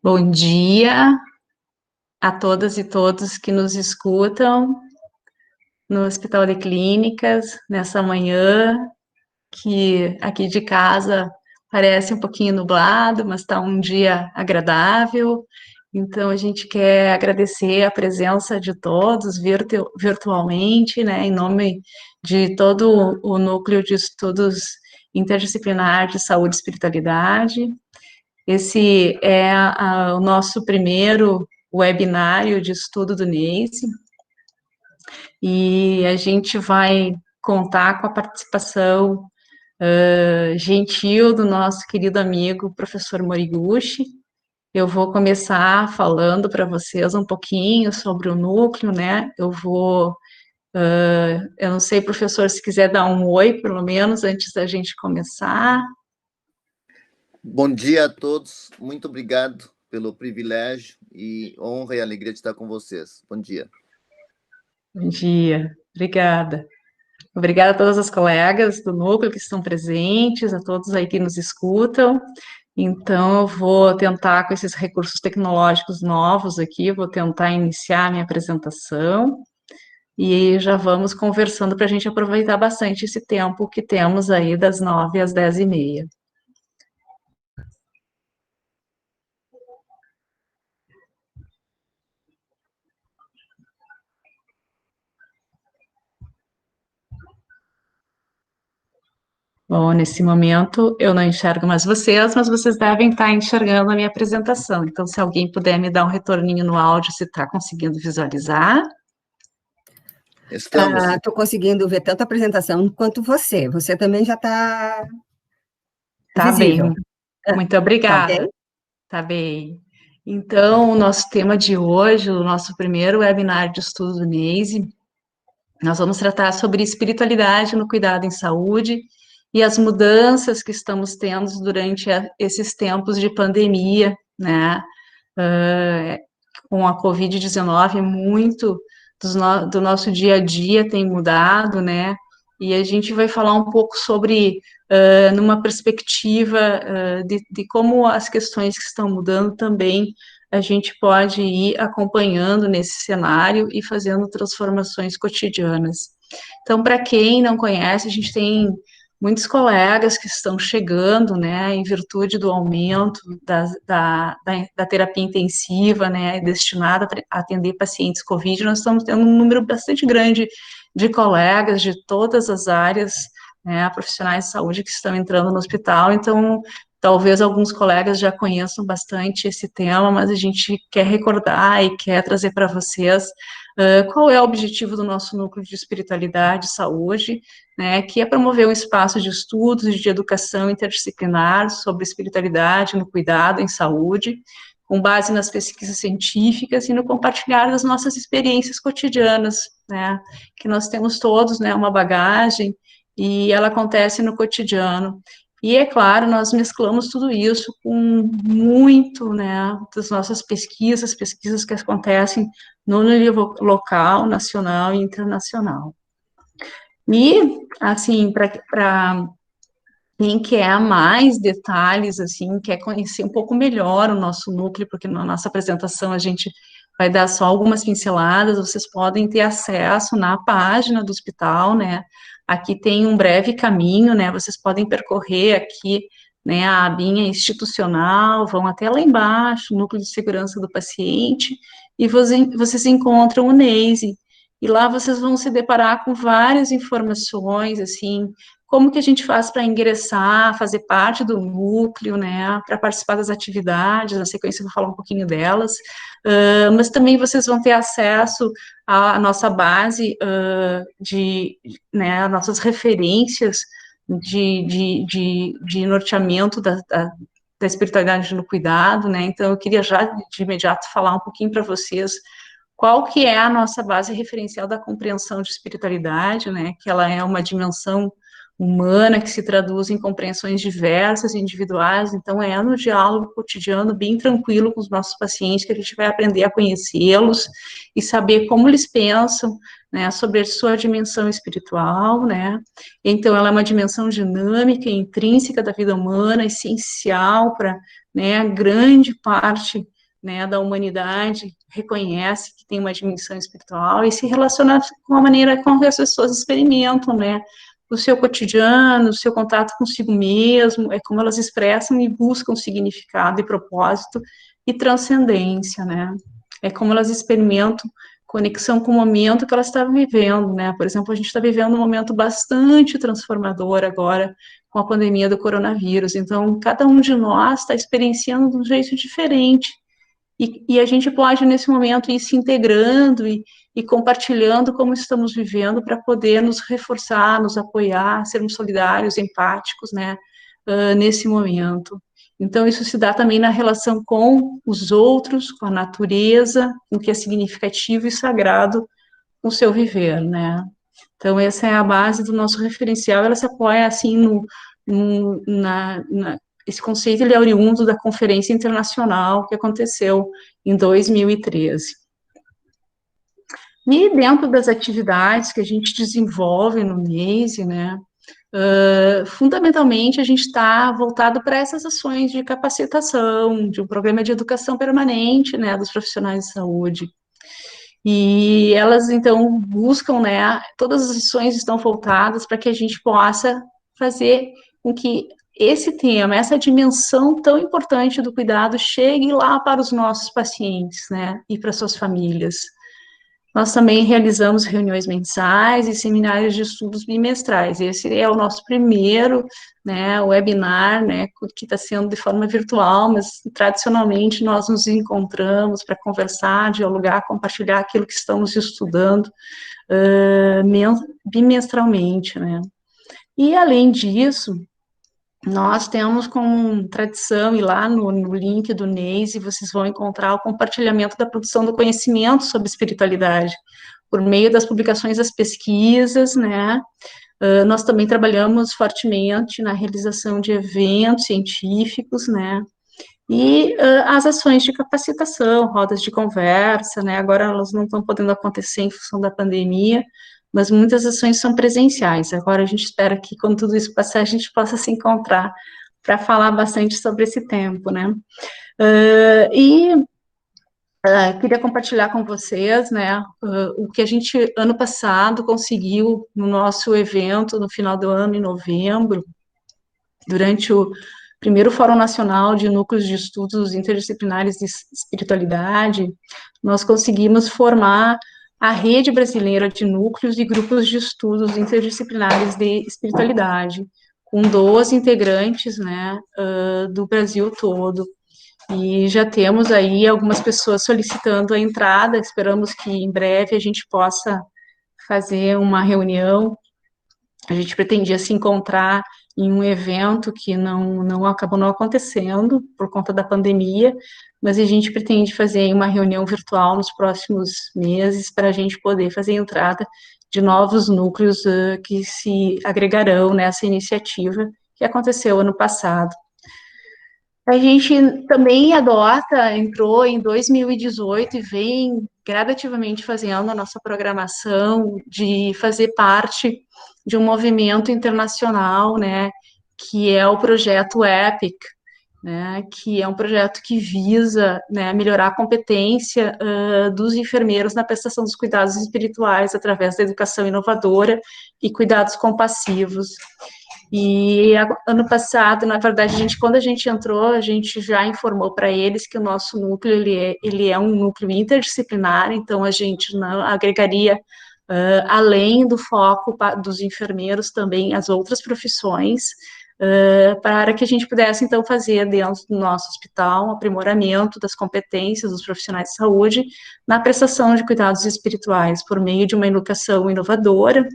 Bom dia a todas e todos que nos escutam no Hospital de Clínicas, nessa manhã, que aqui de casa parece um pouquinho nublado, mas está um dia agradável. Então, a gente quer agradecer a presença de todos virtualmente, né, em nome de todo o Núcleo de Estudos Interdisciplinar de Saúde e Espiritualidade. Esse é o nosso primeiro webinário de estudo do NACE, e a gente vai contar com a participação gentil do nosso querido amigo, professor Moriguchi. Eu vou começar falando para vocês um pouquinho sobre o núcleo, né? Eu não sei, professor, se quiser dar um oi, pelo menos, antes da gente começar. Bom dia a todos, muito obrigado pelo privilégio e honra e alegria de estar com vocês. Bom dia. Bom dia, obrigada. Obrigada a todas as colegas do núcleo que estão presentes, a todos aí que nos escutam. Então, eu vou tentar, com esses recursos tecnológicos novos aqui, vou tentar iniciar a minha apresentação e já vamos conversando para a gente aproveitar bastante esse tempo que temos aí das 9 às 10h30. Bom, nesse momento eu não enxergo mais vocês, mas vocês devem estar enxergando a minha apresentação. Então, se alguém puder me dar um retorninho no áudio, se está conseguindo visualizar. Estamos. Estou conseguindo ver tanto a apresentação quanto você. Você também já está visível. Bem. Muito obrigada. Tá bem? Tá bem. Então, o nosso tema de hoje, o nosso primeiro webinar de estudo do NACE, nós vamos tratar sobre espiritualidade no cuidado em saúde e as mudanças que estamos tendo durante esses tempos de pandemia, né? Com a Covid-19, muito do nosso dia a dia tem mudado, né? E a gente vai falar um pouco sobre, numa perspectiva de como as questões que estão mudando também a gente pode ir acompanhando nesse cenário e fazendo transformações cotidianas. Então, para quem não conhece, a gente tem muitos colegas que estão chegando, né, em virtude do aumento da terapia intensiva, né, destinada a atender pacientes COVID. Nós estamos tendo um número bastante grande de colegas de todas as áreas, né, profissionais de saúde que estão entrando no hospital. Então, talvez alguns colegas já conheçam bastante esse tema, mas a gente quer recordar e quer trazer para vocês qual é o objetivo do nosso núcleo de espiritualidade e saúde, né, que é promover um espaço de estudos e de educação interdisciplinar sobre espiritualidade no cuidado em saúde, com base nas pesquisas científicas e no compartilhar das nossas experiências cotidianas, né, que nós temos todos, né, uma bagagem, e ela acontece no cotidiano. E, é claro, nós mesclamos tudo isso com muito, né, das nossas pesquisas que acontecem no nível local, nacional e internacional. E, assim, para quem quer mais detalhes, assim, quer conhecer um pouco melhor o nosso núcleo, porque na nossa apresentação a gente vai dar só algumas pinceladas, vocês podem ter acesso na página do hospital, né, aqui tem um breve caminho, né, vocês podem percorrer aqui, né, a abinha institucional, vão até lá embaixo, núcleo de segurança do paciente, e vocês encontram o NACE, e lá vocês vão se deparar com várias informações, assim, como que a gente faz para ingressar, fazer parte do núcleo, né, para participar das atividades, na sequência eu vou falar um pouquinho delas, mas também vocês vão ter acesso à nossa base né, nossas referências de norteamento da espiritualidade no cuidado, né, então eu queria já de imediato falar um pouquinho para vocês qual que é a nossa base referencial da compreensão de espiritualidade, né, que ela é uma dimensão humana, que se traduz em compreensões diversas e individuais, então é no diálogo cotidiano, bem tranquilo com os nossos pacientes, que a gente vai aprender a conhecê-los e saber como eles pensam, né, sobre a sua dimensão espiritual, né, então ela é uma dimensão dinâmica e intrínseca da vida humana, essencial para, né, grande parte, né, da humanidade reconhece que tem uma dimensão espiritual e se relaciona com a maneira como as pessoas experimentam, né, o seu cotidiano, o seu contato consigo mesmo, é como elas expressam e buscam significado e propósito e transcendência, né? É como elas experimentam conexão com o momento que elas estão vivendo, né? Por exemplo, a gente está vivendo um momento bastante transformador agora com a pandemia do coronavírus, então cada um de nós está experienciando de um jeito diferente, e a gente pode, nesse momento, ir se integrando e compartilhando como estamos vivendo para poder nos reforçar, nos apoiar, sermos solidários, empáticos, né, nesse momento. Então, isso se dá também na relação com os outros, com a natureza, o que é significativo e sagrado no seu viver, né. Então, essa é a base do nosso referencial, ela se apoia, assim, esse conceito ele é oriundo da Conferência Internacional que aconteceu em 2013. E dentro das atividades que a gente desenvolve no NEISE, né, fundamentalmente a gente está voltado para essas ações de capacitação, de um programa de educação permanente, né, dos profissionais de saúde. E elas, então, buscam, né, todas as ações estão voltadas para que a gente possa fazer com que esse tema, essa dimensão tão importante do cuidado chegue lá para os nossos pacientes, né, e para suas famílias. Nós também realizamos reuniões mensais e seminários de estudos bimestrais. Esse é o nosso primeiro, né, webinar, né, que está sendo de forma virtual, mas tradicionalmente nós nos encontramos para conversar, dialogar, compartilhar aquilo que estamos estudando bimestralmente, né. E, além disso, nós temos como tradição, e lá no link do NEISE, vocês vão encontrar o compartilhamento da produção do conhecimento sobre espiritualidade, por meio das publicações das pesquisas, né, nós também trabalhamos fortemente na realização de eventos científicos, né, e as ações de capacitação, rodas de conversa, né, agora elas não estão podendo acontecer em função da pandemia, mas muitas ações são presenciais. Agora a gente espera que, quando tudo isso passar, a gente possa se encontrar para falar bastante sobre esse tempo, né. Queria compartilhar com vocês, né, o que a gente, ano passado, conseguiu no nosso evento, no final do ano, em novembro, durante o primeiro Fórum Nacional de Núcleos de Estudos Interdisciplinares de Espiritualidade. Nós conseguimos formar a Rede Brasileira de Núcleos e Grupos de Estudos Interdisciplinares de Espiritualidade, com 12 integrantes, né, do Brasil todo. E já temos aí algumas pessoas solicitando a entrada, esperamos que em breve a gente possa fazer uma reunião. A gente pretendia se encontrar em um evento que não acabou não acontecendo por conta da pandemia, mas a gente pretende fazer uma reunião virtual nos próximos meses para a gente poder fazer a entrada de novos núcleos que se agregarão nessa iniciativa que aconteceu ano passado. A gente também entrou em 2018 e vem gradativamente fazendo a nossa programação de fazer parte de um movimento internacional, né, que é o projeto EPIC, né, que é um projeto que visa, né, melhorar a competência dos enfermeiros na prestação dos cuidados espirituais através da educação inovadora e cuidados compassivos. E ano passado, na verdade, quando a gente entrou, a gente já informou para eles que o nosso núcleo, ele é um núcleo interdisciplinar, então a gente não agregaria, além do foco dos enfermeiros, também as outras profissões, para que a gente pudesse, então, fazer dentro do nosso hospital um aprimoramento das competências dos profissionais de saúde na prestação de cuidados espirituais, por meio de uma educação inovadora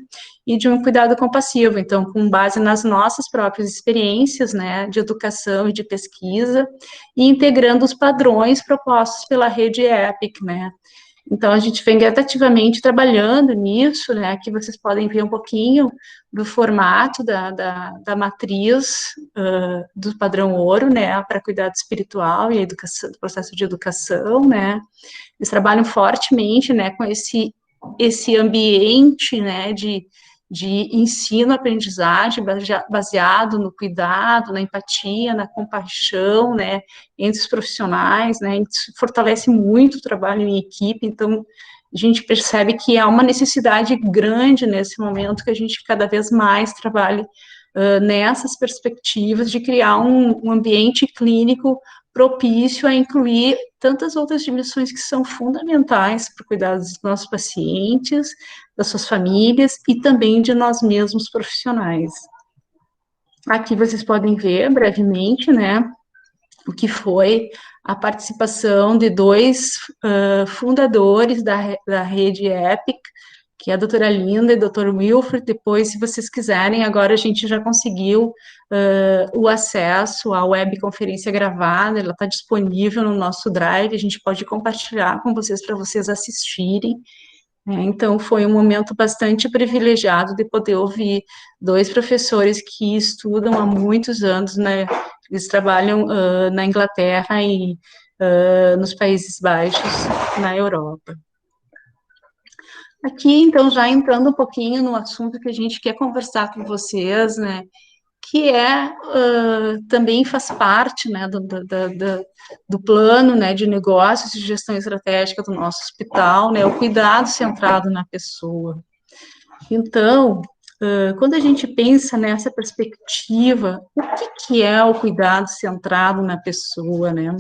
e de um cuidado compassivo, então, com base nas nossas próprias experiências, né, de educação e de pesquisa, e integrando os padrões propostos pela rede EPIC, né, Então, a gente vem gradativamente trabalhando nisso, né? Aqui vocês podem ver um pouquinho do formato da matriz do padrão ouro, né? Para cuidado espiritual e a educação, do processo de educação, né? Eles trabalham fortemente, né? Com esse ambiente, né? De ensino-aprendizagem baseado no cuidado, na empatia, na compaixão, né, entre os profissionais, né, isso fortalece muito o trabalho em equipe, então a gente percebe que há uma necessidade grande nesse momento que a gente cada vez mais trabalhe nessas perspectivas de criar um ambiente clínico propício a incluir tantas outras dimensões que são fundamentais para o cuidado dos nossos pacientes, das suas famílias e também de nós mesmos profissionais. Aqui vocês podem ver brevemente, né, o que foi a participação de dois fundadores da rede EPIC, que é a doutora Linda e o doutor Wilfred. Depois, se vocês quiserem, agora a gente já conseguiu o acesso à webconferência gravada, ela está disponível no nosso Drive, a gente pode compartilhar com vocês para vocês assistirem. Então, foi um momento bastante privilegiado de poder ouvir dois professores que estudam há muitos anos, né? Eles trabalham na Inglaterra e nos Países Baixos, na Europa. Aqui, então, já entrando um pouquinho no assunto que a gente quer conversar com vocês, né, que também faz parte, né, do plano, né, de negócios e gestão estratégica do nosso hospital, né, o cuidado centrado na pessoa. Então, quando a gente pensa nessa perspectiva, o que é o cuidado centrado na pessoa, né?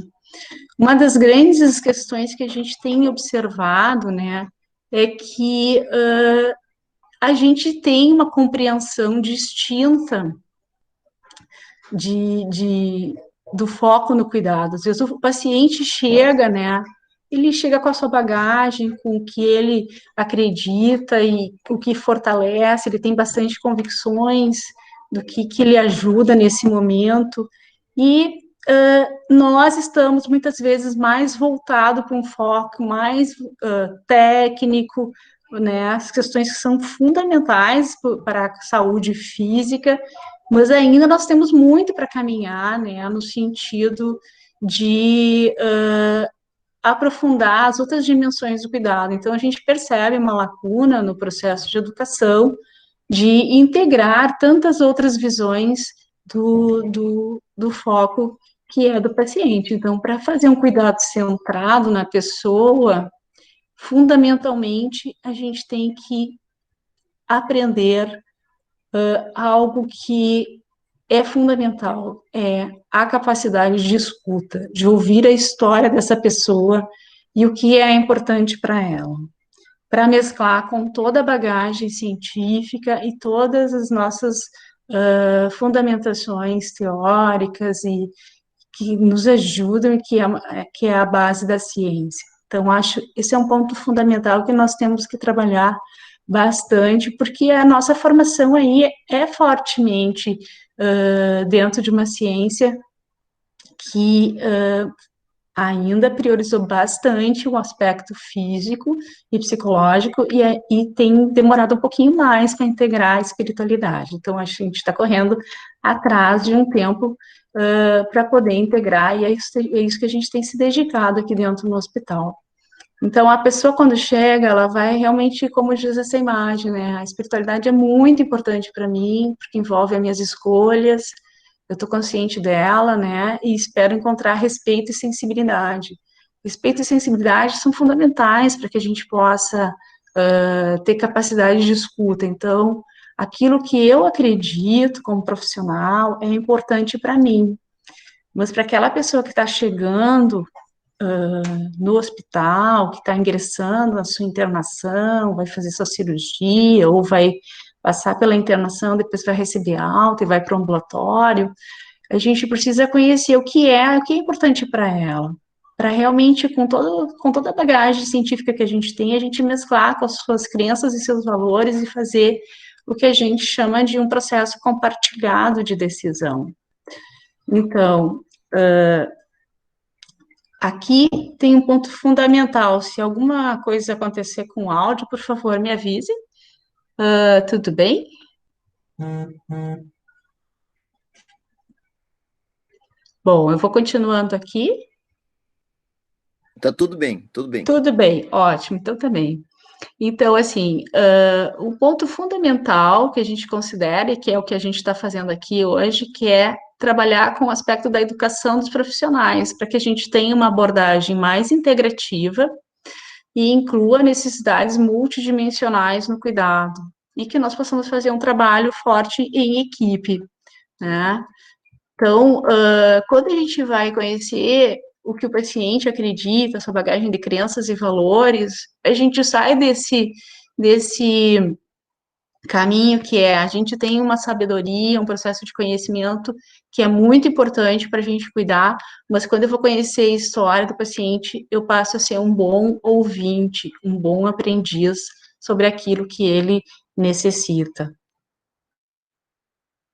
Uma das grandes questões que a gente tem observado, né, é que a gente tem uma compreensão distinta do foco no cuidado. Às vezes o paciente chega, né, ele chega com a sua bagagem, com o que ele acredita e o que fortalece, ele tem bastante convicções do que ele ajuda nesse momento, e nós estamos muitas vezes mais voltados para um foco mais técnico, né, as questões que são fundamentais para a saúde física, mas ainda nós temos muito para caminhar, né, no sentido de aprofundar as outras dimensões do cuidado. Então, a gente percebe uma lacuna no processo de educação de integrar tantas outras visões do foco que é do paciente. Então, para fazer um cuidado centrado na pessoa, fundamentalmente, a gente tem que aprender algo que é fundamental, é a capacidade de escuta, de ouvir a história dessa pessoa e o que é importante para ela, para mesclar com toda a bagagem científica e todas as nossas fundamentações teóricas e que nos ajudam e que é a base da ciência. Então, acho que esse é um ponto fundamental que nós temos que trabalhar bastante, porque a nossa formação aí é fortemente dentro de uma ciência que ainda priorizou bastante o aspecto físico e psicológico e tem demorado um pouquinho mais para integrar a espiritualidade. Então, a gente está correndo atrás de um tempo para poder integrar, e é isso que a gente tem se dedicado aqui dentro do hospital. Então, a pessoa, quando chega, ela vai realmente, como diz essa imagem, né? A espiritualidade é muito importante para mim, porque envolve as minhas escolhas, eu estou consciente dela, né? E espero encontrar respeito e sensibilidade. Respeito e sensibilidade são fundamentais para que a gente possa ter capacidade de escuta. Então, aquilo que eu acredito como profissional é importante para mim. Mas para aquela pessoa que está chegando no hospital, que está ingressando na sua internação, vai fazer sua cirurgia, ou vai passar pela internação, depois vai receber alta e vai para o ambulatório, a gente precisa conhecer o que é importante para ela, para realmente, com toda a bagagem científica que a gente mesclar com as suas crenças e seus valores e fazer o que a gente chama de um processo compartilhado de decisão. Então, aqui tem um ponto fundamental. Se alguma coisa acontecer com o áudio, por favor, me avise. Tudo bem? Bom, eu vou continuando aqui. Tá tudo bem, tudo bem. Tudo bem, ótimo, então também. Então, assim, o ponto fundamental que a gente considera, e que é o que a gente está fazendo aqui hoje, que é trabalhar com o aspecto da educação dos profissionais, para que a gente tenha uma abordagem mais integrativa e inclua necessidades multidimensionais no cuidado, e que nós possamos fazer um trabalho forte em equipe, né? Então, quando a gente vai conhecer o que o paciente acredita, sua bagagem de crenças e valores, a gente sai desse caminho que é, a gente tem uma sabedoria, um processo de conhecimento que é muito importante para a gente cuidar, mas quando eu vou conhecer a história do paciente, eu passo a ser um bom ouvinte, um bom aprendiz sobre aquilo que ele necessita.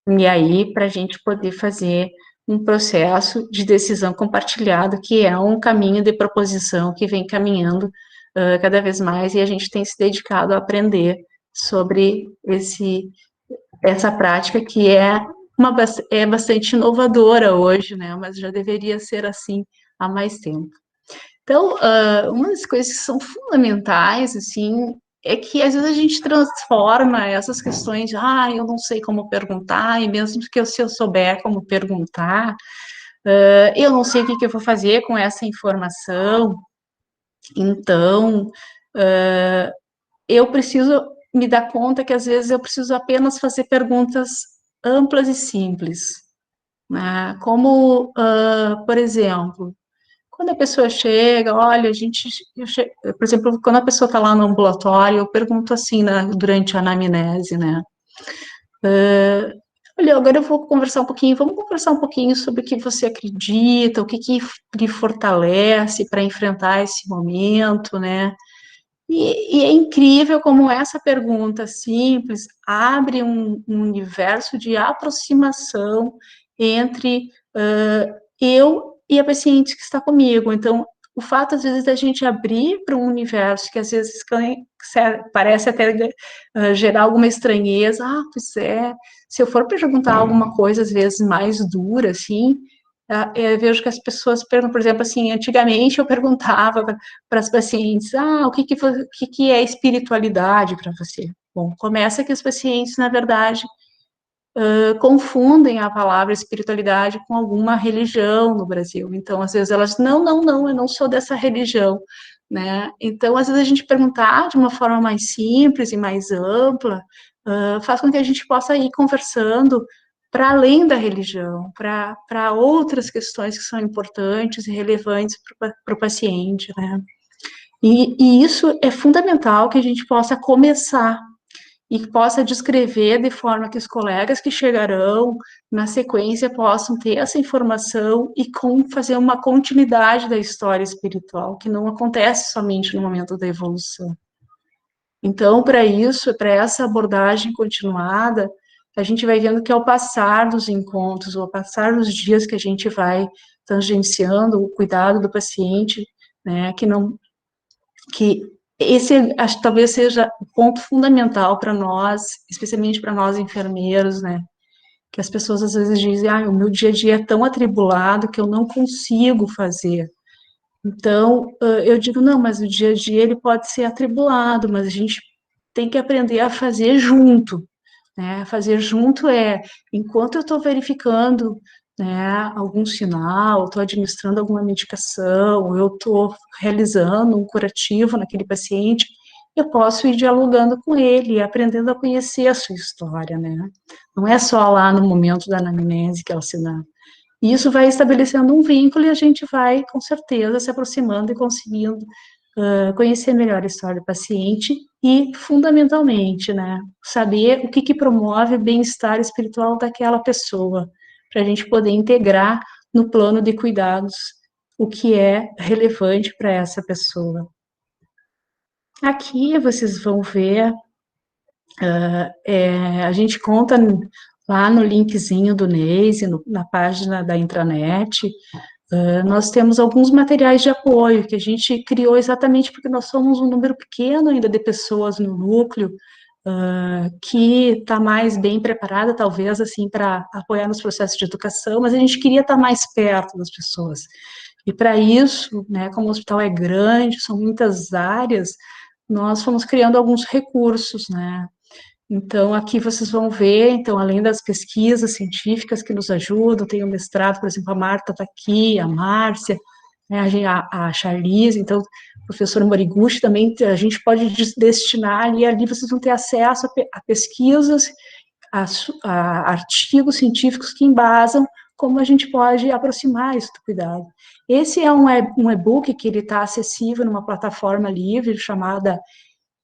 E aí, para a gente poder fazer um processo de decisão compartilhada, que é um caminho de proposição que vem caminhando cada vez mais, e a gente tem se dedicado a aprender sobre essa prática que é bastante inovadora hoje, né, mas já deveria ser assim há mais tempo. Então, uma das coisas que são fundamentais, assim, é que às vezes a gente transforma essas questões de, eu não sei como perguntar, e mesmo que se eu souber como perguntar, eu não sei o que eu vou fazer com essa informação, então, eu preciso me dar conta que às vezes eu preciso apenas fazer perguntas amplas e simples, né? Como, por exemplo, quando a pessoa chega, olha, por exemplo, quando a pessoa está lá no ambulatório, eu pergunto assim, durante a anamnese, né? Olha, agora eu vou conversar um pouquinho, vamos conversar um pouquinho sobre o que você acredita, o que lhe fortalece para enfrentar esse momento, né? E é incrível como essa pergunta simples abre um universo de aproximação entre eu e a paciente que está comigo. Então, o fato, às vezes, da gente abrir para um universo que, às vezes, parece até gerar alguma estranheza. Pois é, se eu for perguntar alguma coisa, às vezes, mais dura, assim, eu vejo que as pessoas perguntam, por exemplo, assim, antigamente eu perguntava para as pacientes, o que é espiritualidade para você? Bom, começa que os pacientes, na verdade, confundem a palavra espiritualidade com alguma religião no Brasil. Então, às vezes elas, não, eu não sou dessa religião, né? Então, às vezes a gente perguntar de uma forma mais simples e mais ampla, faz com que a gente possa ir conversando para além da religião, para outras questões que são importantes e relevantes para o paciente, né? E isso é fundamental que a gente possa começar e que possa descrever de forma que os colegas que chegarão na sequência possam ter essa informação e fazer uma continuidade da história espiritual, que não acontece somente no momento da evolução. Então, para isso, para essa abordagem continuada, a gente vai vendo que ao passar dos encontros, ao passar dos dias que a gente vai tangenciando o cuidado do paciente, né, que esse, acho que talvez seja o ponto fundamental para nós, especialmente para nós enfermeiros, né, que as pessoas às vezes dizem, o meu dia a dia é tão atribulado que eu não consigo fazer. Então, eu digo, não, mas o dia a dia ele pode ser atribulado, mas a gente tem que aprender a fazer junto, né? Fazer junto enquanto eu estou verificando, né, algum sinal, estou administrando alguma medicação, eu estou realizando um curativo naquele paciente, eu posso ir dialogando com ele, aprendendo a conhecer a sua história, né? Não é só lá no momento da anamnese que ela se dá. E isso vai estabelecendo um vínculo e a gente vai, com certeza, se aproximando e conseguindo conhecer melhor a história do paciente e, fundamentalmente, né, saber o que promove o bem-estar espiritual daquela pessoa, para a gente poder integrar no plano de cuidados o que é relevante para essa pessoa. Aqui vocês vão ver, a gente conta lá no linkzinho do Neise, na página da intranet, Nós temos alguns materiais de apoio que a gente criou exatamente porque nós somos um número pequeno ainda de pessoas no núcleo, que está mais bem preparada, talvez, assim, para apoiar nos processos de educação, mas a gente queria estar mais perto das pessoas. E para isso, né, como o hospital é grande, são muitas áreas, nós fomos criando alguns recursos, né. Então, aqui vocês vão ver, então, além das pesquisas científicas que nos ajudam, tem o mestrado, por exemplo, a Marta está aqui, a Márcia, né, a Charlize, então, o professor Moriguchi também, a gente pode destinar ali vocês vão ter acesso a pesquisas, a artigos científicos que embasam como a gente pode aproximar isso do cuidado. Esse é um e-book que ele está acessível numa plataforma livre chamada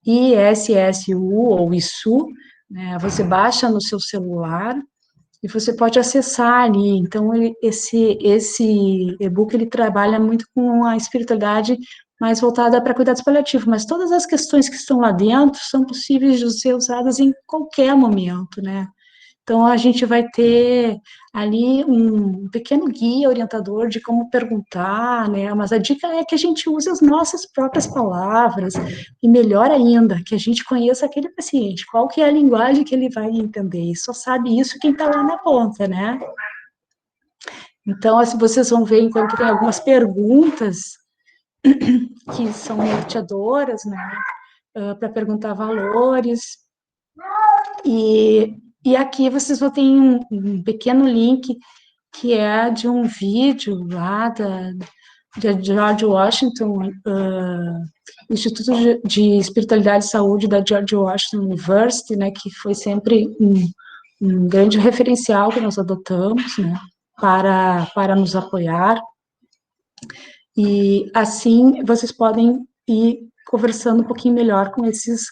ISSU ou ISU, né, você baixa no seu celular e você pode acessar ali. Então, esse e-book, ele trabalha muito com a espiritualidade mais voltada para cuidados paliativos, mas todas as questões que estão lá dentro são possíveis de ser usadas em qualquer momento, né? Então, a gente vai ter ali um pequeno guia orientador de como perguntar, né? Mas a dica é que a gente use as nossas próprias palavras, e melhor ainda, que a gente conheça aquele paciente, qual que é a linguagem que ele vai entender, e só sabe isso quem está lá na ponta, né? Então, assim, vocês vão ver, enquanto tem algumas perguntas que são norteadoras, né? Para perguntar valores, e aqui vocês vão ter um pequeno link que é de um vídeo lá de George Washington, Instituto de Espiritualidade e Saúde da George Washington University, né, que foi sempre um grande referencial que nós adotamos, né, para nos apoiar. E assim vocês podem ir conversando um pouquinho melhor com esses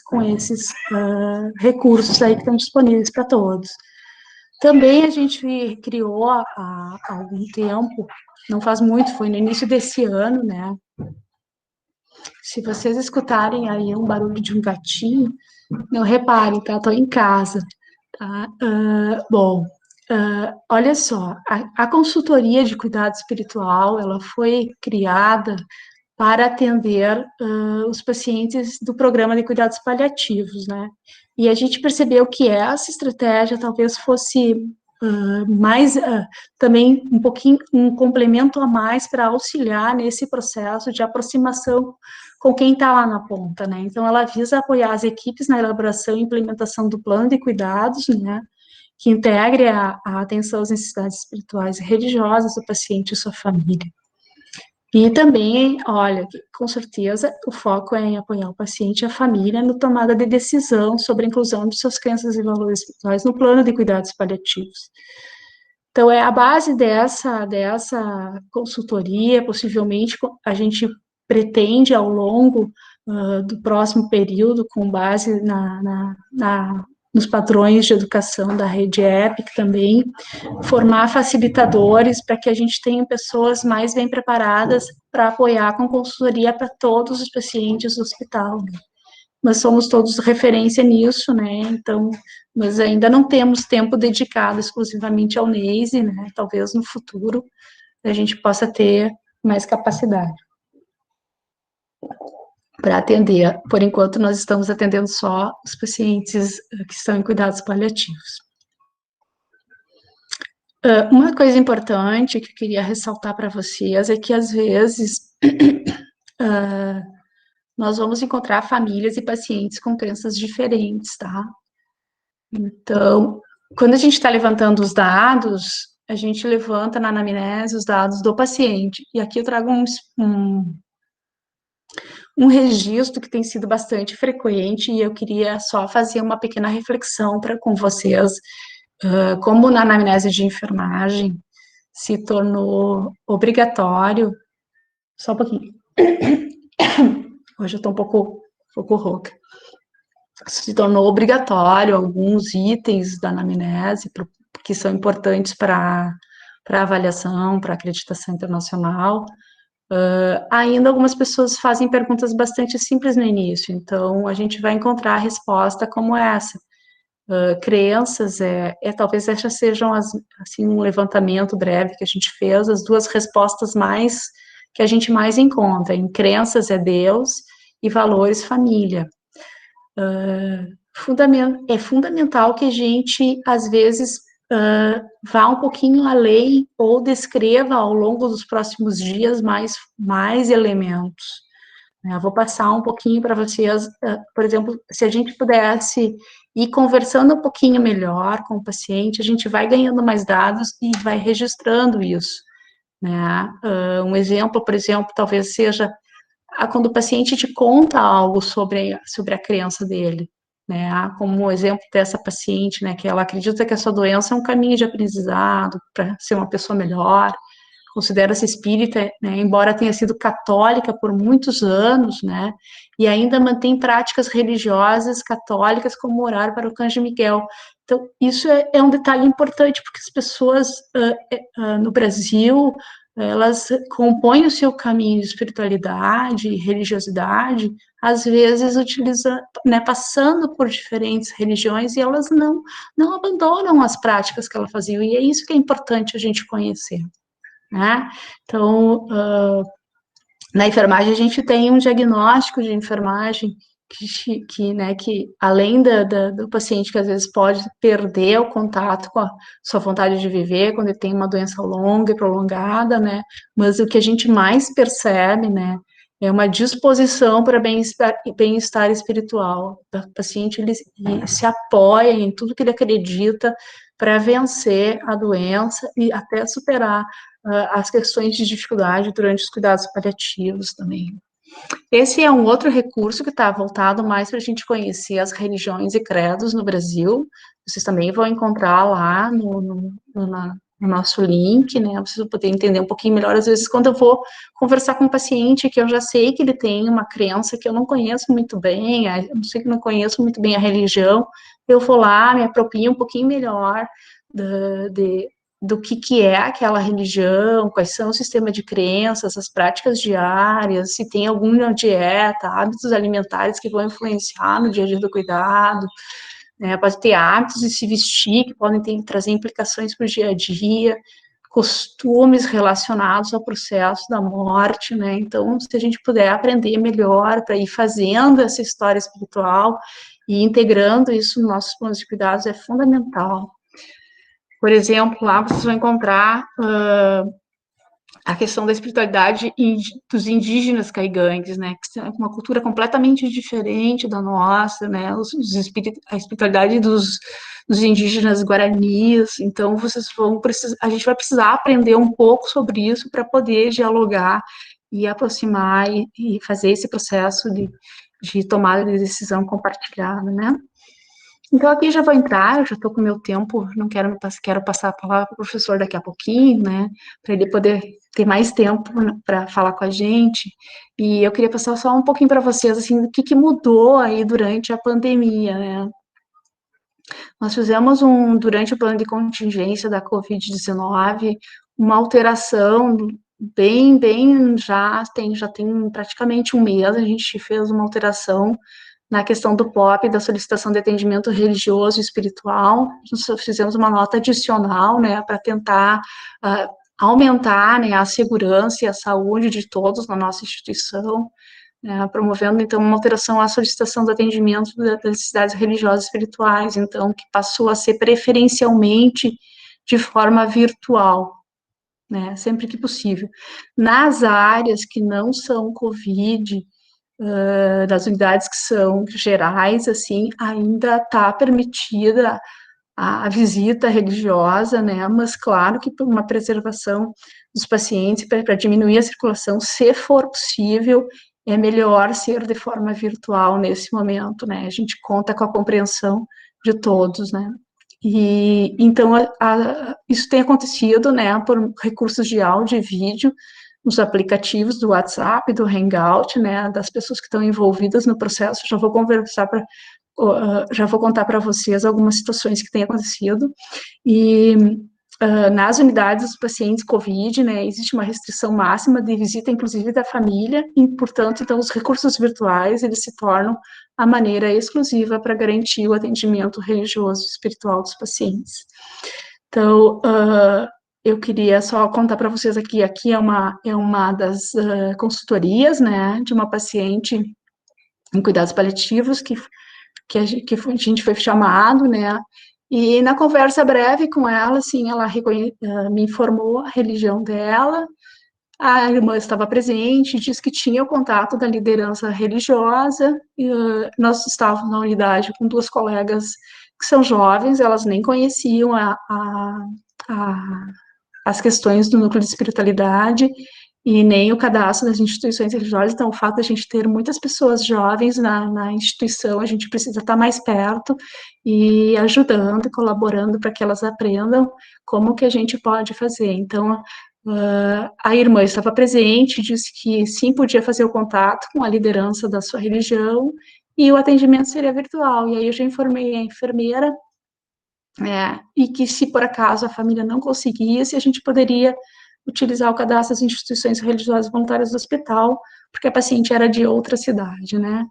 recursos aí que estão disponíveis para todos. Também a gente criou há algum tempo, não faz muito, foi no início desse ano, né? Se vocês escutarem aí um barulho de um gatinho, não reparem, tá? Estou em casa, tá? Olha só, a consultoria de cuidado espiritual, ela foi criada para atender os pacientes do programa de cuidados paliativos, né? E a gente percebeu que essa estratégia talvez fosse mais, também um pouquinho, um complemento a mais para auxiliar nesse processo de aproximação com quem está lá na ponta, né? Então, ela visa apoiar as equipes na elaboração e implementação do plano de cuidados, né? Que integre a atenção às necessidades espirituais e religiosas do paciente e sua família. E também, olha, com certeza, o foco é em apoiar o paciente e a família na tomada de decisão sobre a inclusão de suas crenças e valores espirituais no plano de cuidados paliativos. Então, a base dessa consultoria, possivelmente, a gente pretende, ao longo do próximo período, com base nos padrões de educação da rede EPIC também, formar facilitadores para que a gente tenha pessoas mais bem preparadas para apoiar com consultoria para todos os pacientes do hospital, né? Nós somos todos referência nisso, né, então, mas ainda não temos tempo dedicado exclusivamente ao NACE, né, talvez no futuro a gente possa ter mais capacidade para atender. Por enquanto, nós estamos atendendo só os pacientes que estão em cuidados paliativos. Uma coisa importante que eu queria ressaltar para vocês é que, às vezes, nós vamos encontrar famílias e pacientes com crenças diferentes, tá? Então, quando a gente está levantando os dados, a gente levanta na anamnese os dados do paciente. E aqui eu trago um registro que tem sido bastante frequente e eu queria só fazer uma pequena reflexão com vocês, como na anamnese de enfermagem se tornou obrigatório, só um pouquinho, hoje eu estou um pouco rouca, se tornou obrigatório alguns itens da anamnese, que são importantes para avaliação, para acreditação internacional. Ainda algumas pessoas fazem perguntas bastante simples no início, então a gente vai encontrar a resposta como essa. crenças, talvez essas sejam, assim, um levantamento breve que a gente fez, as duas respostas que a gente mais encontra. Em crenças é Deus e valores família. É fundamental que a gente, às vezes, vá um pouquinho além ou descreva ao longo dos próximos dias mais elementos. Eu vou passar um pouquinho para vocês, por exemplo, se a gente pudesse ir conversando um pouquinho melhor com o paciente, a gente vai ganhando mais dados e vai registrando isso, né? Um exemplo, por exemplo, talvez seja quando o paciente te conta algo sobre a crença dele, né? Como o exemplo dessa paciente, né, que ela acredita que a sua doença é um caminho de aprendizado para ser uma pessoa melhor, considera-se espírita, né, embora tenha sido católica por muitos anos, né, e ainda mantém práticas religiosas católicas como orar para o Arcanjo Miguel. Então, isso é um detalhe importante, porque as pessoas no Brasil, elas compõem o seu caminho de espiritualidade e religiosidade, às vezes utilizando, né, passando por diferentes religiões, e elas não abandonam as práticas que elas faziam, e é isso que é importante a gente conhecer. Né? Então, na enfermagem, a gente tem um diagnóstico de enfermagem que além do paciente que às vezes pode perder o contato com a sua vontade de viver, quando ele tem uma doença longa e prolongada, né? Mas o que a gente mais percebe, né, é uma disposição para bem-estar espiritual. O paciente ele se apoia em tudo que ele acredita para vencer a doença e até superar as questões de dificuldade durante os cuidados paliativos também. Esse é um outro recurso que está voltado mais para a gente conhecer as religiões e credos no Brasil. Vocês também vão encontrar lá no nosso link, né? Vocês vão poder entender um pouquinho melhor. Às vezes, quando eu vou conversar com um paciente que eu já sei que ele tem uma crença que eu não conheço muito bem, eu não conheço muito bem a religião, eu vou lá, me aproprio um pouquinho melhor do que é aquela religião, quais são o sistema de crenças, as práticas diárias, se tem alguma dieta, hábitos alimentares que vão influenciar no dia a dia do cuidado, né? Pode ter hábitos de se vestir que podem trazer implicações para o dia a dia, costumes relacionados ao processo da morte, né? Então, se a gente puder aprender melhor para ir fazendo essa história espiritual e integrando isso nos nossos planos de cuidados é fundamental. Por exemplo, lá vocês vão encontrar a questão da espiritualidade dos indígenas caigangues, né, que é uma cultura completamente diferente da nossa, né, a espiritualidade dos indígenas guaranis. Então, a gente vai precisar aprender um pouco sobre isso para poder dialogar e aproximar e fazer esse processo de tomada de decisão compartilhada, né. Então, aqui já vou entrar, eu já estou com o meu tempo, não quero passar a palavra para o professor daqui a pouquinho, né, para ele poder ter mais tempo para falar com a gente, e eu queria passar só um pouquinho para vocês, assim, do que mudou aí durante a pandemia, né. Nós fizemos durante o plano de contingência da Covid-19, uma alteração já tem praticamente um mês, a gente fez uma alteração na questão do POP, da solicitação de atendimento religioso e espiritual. Nós fizemos uma nota adicional, né, para tentar aumentar, né, a segurança e a saúde de todos na nossa instituição, né, promovendo, então, uma alteração à solicitação do atendimento das necessidades religiosas e espirituais, então, que passou a ser preferencialmente de forma virtual, né, sempre que possível. Nas áreas que não são COVID, das unidades que são gerais, assim, ainda está permitida a visita religiosa, né, mas claro que por uma preservação dos pacientes, para diminuir a circulação, se for possível, é melhor ser de forma virtual nesse momento, né, a gente conta com a compreensão de todos, né. E, então, isso tem acontecido, né, por recursos de áudio e vídeo, nos aplicativos do WhatsApp, do Hangout, né, das pessoas que estão envolvidas no processo. Já vou contar para vocês algumas situações que têm acontecido, e nas unidades dos pacientes COVID, né, existe uma restrição máxima de visita, inclusive da família, e, portanto, então, os recursos virtuais, eles se tornam a maneira exclusiva para garantir o atendimento religioso e espiritual dos pacientes. Então, eu queria só contar para vocês aqui é uma das consultorias, né, de uma paciente em cuidados paliativos que a gente foi chamado, né, e na conversa breve com ela, assim, ela me informou a religião dela, a irmã estava presente, disse que tinha o contato da liderança religiosa, e, nós estávamos na unidade com 2 colegas que são jovens, elas nem conheciam as questões do núcleo de espiritualidade, e nem o cadastro das instituições religiosas. Então, o fato de a gente ter muitas pessoas jovens na instituição, a gente precisa estar mais perto e ajudando, colaborando para que elas aprendam como que a gente pode fazer. Então, a irmã estava presente, disse que sim, podia fazer o contato com a liderança da sua religião e o atendimento seria virtual. E aí eu já informei a enfermeira, e que se por acaso a família não conseguisse, a gente poderia utilizar o cadastro das instituições religiosas voluntárias do hospital, porque a paciente era de outra cidade, né?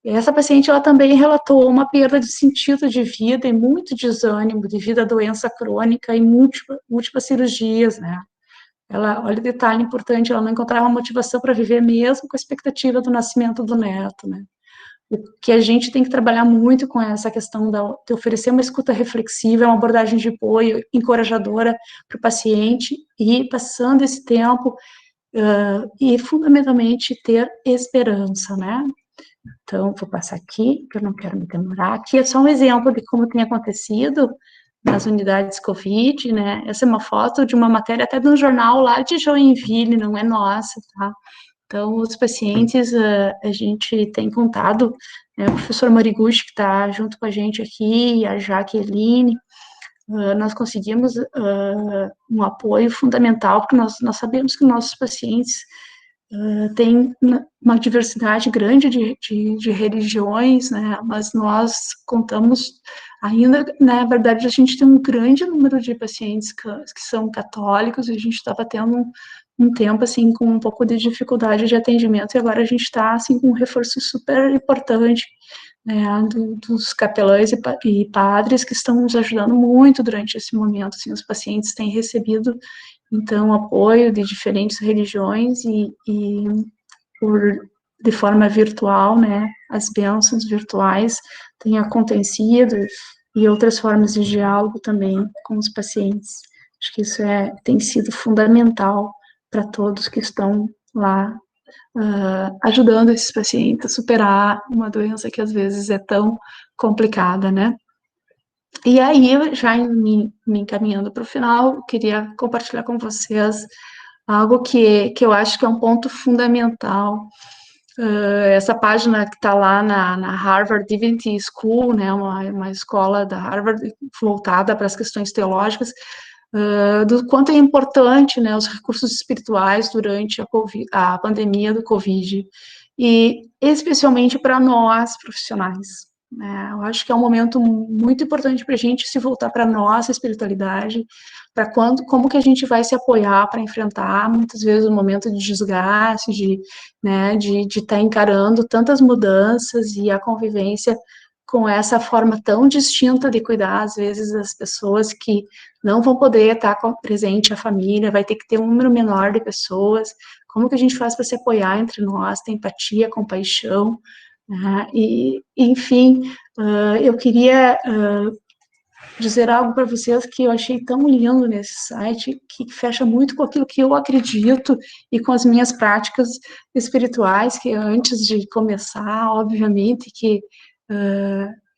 E essa paciente, ela também relatou uma perda de sentido de vida e muito desânimo devido à doença crônica e múltiplas cirurgias, né? Ela, olha o detalhe importante, ela não encontrava motivação para viver mesmo com a expectativa do nascimento do neto, né? O que a gente tem que trabalhar muito com essa questão de oferecer uma escuta reflexiva, uma abordagem de apoio encorajadora para o paciente, e passando esse tempo, e fundamentalmente ter esperança, né? Então, vou passar aqui, que eu não quero me demorar. Aqui é só um exemplo de como tem acontecido nas unidades COVID, né? Essa é uma foto de uma matéria até de um jornal lá de Joinville, não é nossa, tá? Então, os pacientes, a gente tem contado, né, o professor Moriguchi, que está junto com a gente aqui, a Jaqueline, nós conseguimos um apoio fundamental, porque nós sabemos que nossos pacientes têm uma diversidade grande de religiões, né, mas nós contamos ainda, na verdade, a gente tem um grande número de pacientes que são católicos, e a gente estava tendo um tempo, assim, com um pouco de dificuldade de atendimento, e agora a gente está, assim, com um reforço super importante, né, dos capelães e padres que estão nos ajudando muito durante esse momento, assim, os pacientes têm recebido, então, apoio de diferentes religiões de forma virtual, né, as bênçãos virtuais têm acontecido, e outras formas de diálogo também com os pacientes. Acho que isso tem sido fundamental para todos que estão lá ajudando esses pacientes a superar uma doença que às vezes é tão complicada, né? E aí, já me encaminhando para o final, queria compartilhar com vocês algo que eu acho que é um ponto fundamental. Essa página que está lá na Harvard Divinity School, né, uma escola da Harvard voltada para as questões teológicas, do quanto é importante, né, os recursos espirituais durante a pandemia do Covid, e especialmente para nós, profissionais. Eu acho que é um momento muito importante para a gente se voltar para a nossa espiritualidade, para como que a gente vai se apoiar para enfrentar, muitas vezes, um momento de desgaste, de estar encarando tantas mudanças e a convivência com essa forma tão distinta de cuidar, às vezes, das pessoas que não vão poder estar presente a família, vai ter que ter um número menor de pessoas. Como que a gente faz para se apoiar entre nós, ter empatia, compaixão, né? E, enfim, eu queria dizer algo para vocês que eu achei tão lindo nesse site, que fecha muito com aquilo que eu acredito e com as minhas práticas espirituais, que antes de começar, obviamente, que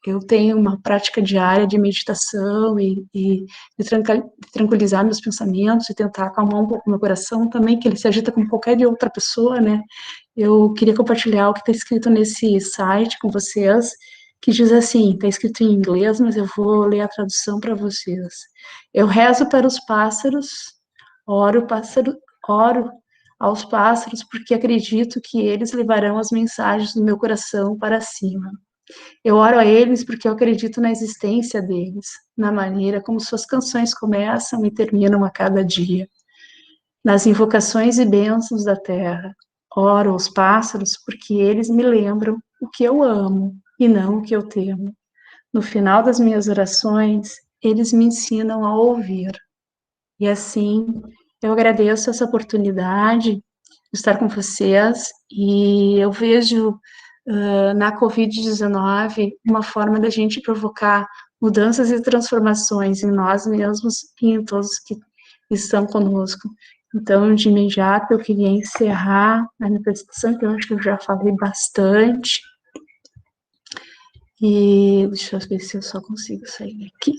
eu tenho uma prática diária de meditação e de tranquilizar meus pensamentos e tentar acalmar um pouco meu coração também, que ele se agita como qualquer de outra pessoa, né? Eu queria compartilhar o que está escrito nesse site com vocês, que diz assim, está escrito em inglês, mas eu vou ler a tradução para vocês. Eu rezo para os pássaros, oro aos pássaros, porque acredito que eles levarão as mensagens do meu coração para cima. Eu oro a eles porque eu acredito na existência deles, na maneira como suas canções começam e terminam a cada dia, nas invocações e bênçãos da terra. Oro aos pássaros porque eles me lembram o que eu amo e não o que eu temo. No final das minhas orações, eles me ensinam a ouvir. E assim, eu agradeço essa oportunidade de estar com vocês e eu vejo na Covid-19 uma forma da gente provocar mudanças e transformações em nós mesmos e em todos que estão conosco. Então, de imediato, eu queria encerrar a minha apresentação, que eu acho que eu já falei bastante. E deixa eu ver se eu só consigo sair daqui.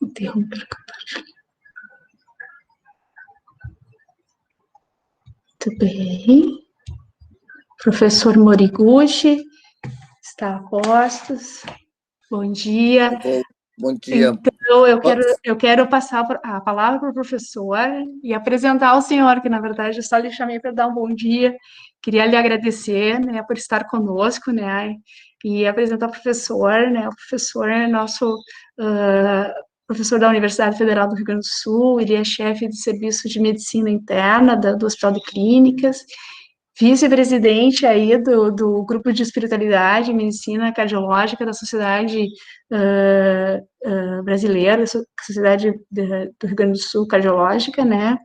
Interromper a compartilhamento. Muito bem. Professor Moriguchi está a postos. Bom dia. Bom dia. Então, eu quero passar a palavra para o professor e apresentar o senhor, que na verdade eu só lhe chamei para dar um bom dia. Queria lhe agradecer, né, por estar conosco, né, e apresentar o professor, né, o professor é nosso professor da Universidade Federal do Rio Grande do Sul, ele é chefe do Serviço de Medicina Interna do Hospital de Clínicas, vice-presidente aí do Grupo de Espiritualidade e Medicina Cardiológica da Sociedade Brasileira, Sociedade do Rio Grande do Sul Cardiológica, né?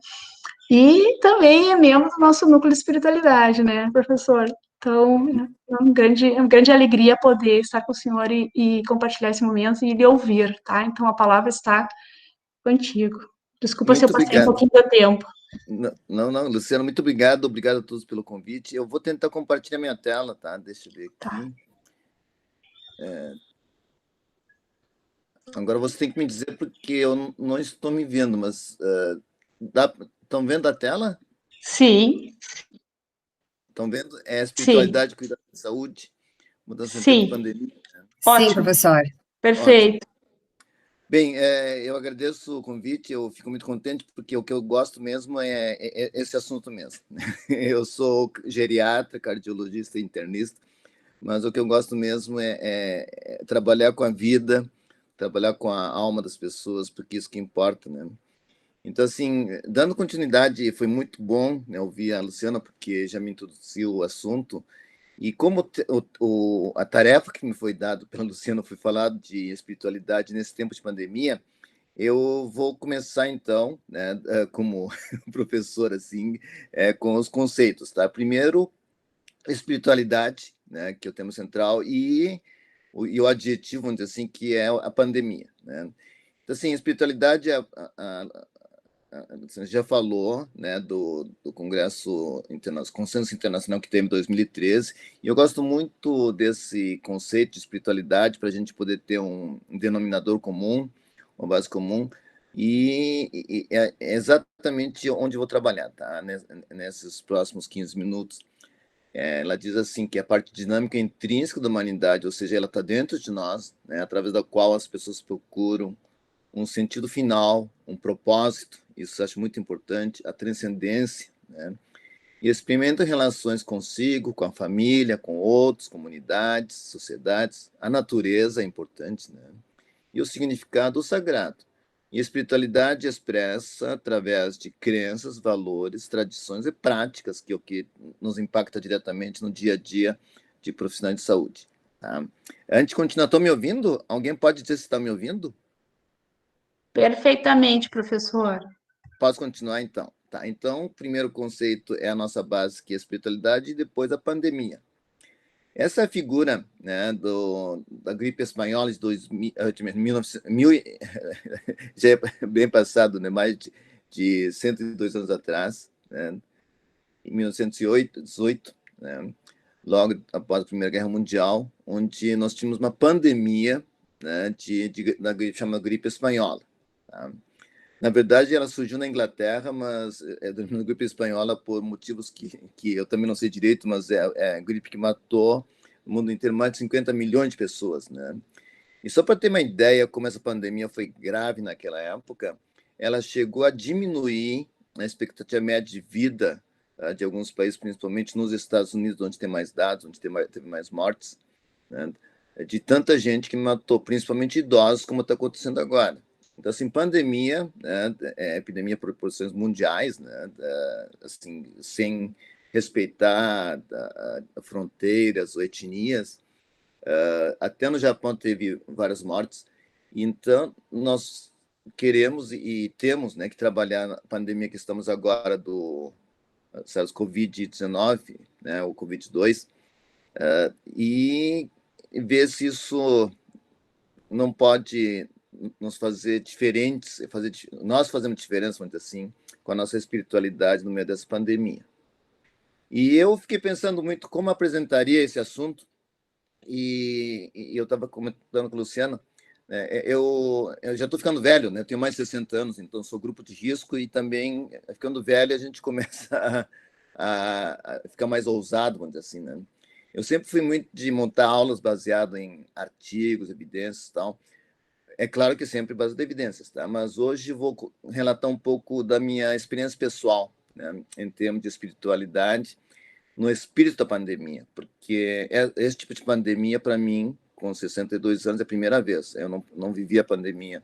E também é membro do nosso núcleo de espiritualidade, né, professor? Então, é uma grande alegria poder estar com o senhor e compartilhar esse momento e lhe ouvir, tá? Então, a palavra está contigo. Desculpa se eu passei um pouquinho do tempo. Não, Luciano, muito obrigado. Obrigado a todos pelo convite. Eu vou tentar compartilhar minha tela, tá? Deixa eu ver aqui. Tá. Agora você tem que me dizer porque eu não estou me vendo, mas estão vendo a tela? Sim. Estão vendo? É espiritualidade, Sim. cuidado da saúde, mudança em Sim. tempo de pandemia. Sim, professor. Perfeito. Ótimo. Bem, eu agradeço o convite, eu fico muito contente, porque o que eu gosto mesmo é esse assunto mesmo. Eu sou geriatra, cardiologista e internista, mas o que eu gosto mesmo é trabalhar com a vida, trabalhar com a alma das pessoas, porque isso que importa, né? Então, assim, dando continuidade, foi muito bom, né, ouvir a Luciana, porque já me introduziu o assunto. E como a tarefa que me foi dada pela Luciana foi falar de espiritualidade nesse tempo de pandemia, eu vou começar, então, né, como professor, assim, com os conceitos, tá? Primeiro, espiritualidade, né, que é o tema central, e o adjetivo, vamos dizer assim, que é a pandemia, né? Então, assim, espiritualidade você já falou, né, do Congresso Consenso Internacional que teve em 2013, e eu gosto muito desse conceito de espiritualidade para a gente poder ter um denominador comum, uma base comum, e é exatamente onde eu vou trabalhar, tá? Nesses próximos 15 minutos. Ela diz assim que a parte dinâmica intrínseca da humanidade, ou seja, ela está dentro de nós, né, através da qual as pessoas procuram um sentido final, um propósito, isso eu acho muito importante, a transcendência, né? E experimenta relações consigo, com a família, com outros, comunidades, sociedades, a natureza é importante, né? E o significado sagrado. E a espiritualidade expressa através de crenças, valores, tradições e práticas, que é o que nos impacta diretamente no dia a dia de profissionais de saúde. Tá? Antes de continuar, estão me ouvindo? Alguém pode dizer se está me ouvindo? Perfeitamente, professor. Posso continuar, então? Tá. Então, o primeiro conceito é a nossa base, que é a espiritualidade, e depois a pandemia. Essa é a figura, né, da gripe espanhola de 1900, já é bem passado, né, mais de 102 anos atrás, né, em 1918, né, logo após a Primeira Guerra Mundial, onde nós tínhamos uma pandemia, né, da gripe, chamada gripe espanhola. Tá? Na verdade, ela surgiu na Inglaterra, mas é da gripe espanhola por motivos que eu também não sei direito, mas é a gripe que matou no mundo inteiro mais de 50 milhões de pessoas, né? E só para ter uma ideia como essa pandemia foi grave naquela época, ela chegou a diminuir a expectativa média de vida de alguns países, principalmente nos Estados Unidos, onde tem mais dados, onde teve mais mortes, né? De tanta gente que matou, principalmente idosos, como está acontecendo agora. Então, assim, pandemia, né, epidemia por proporções mundiais, né, assim, sem respeitar fronteiras ou etnias. Até no Japão teve várias mortes. Então, nós queremos e temos, né, que trabalhar na pandemia que estamos agora do SARS-CoV-19, né, o COVID-2, e ver se isso não pode nos fazer diferentes, nós fazemos diferença, muito assim, com a nossa espiritualidade no meio dessa pandemia. E eu fiquei pensando muito como apresentaria esse assunto, e eu estava comentando com a Luciana, né, eu já estou ficando velho, né, tenho mais de 60 anos, então sou grupo de risco, e também, ficando velho, a gente começa a ficar mais ousado, vamos dizer assim, né? Eu sempre fui muito de montar aulas baseado em artigos, evidências e tal. É claro que sempre baseado em evidências, tá? Mas hoje vou relatar um pouco da minha experiência pessoal, né, em termos de espiritualidade, no espírito da pandemia, porque esse tipo de pandemia, para mim, com 62 anos, é a primeira vez. Eu não vivi a pandemia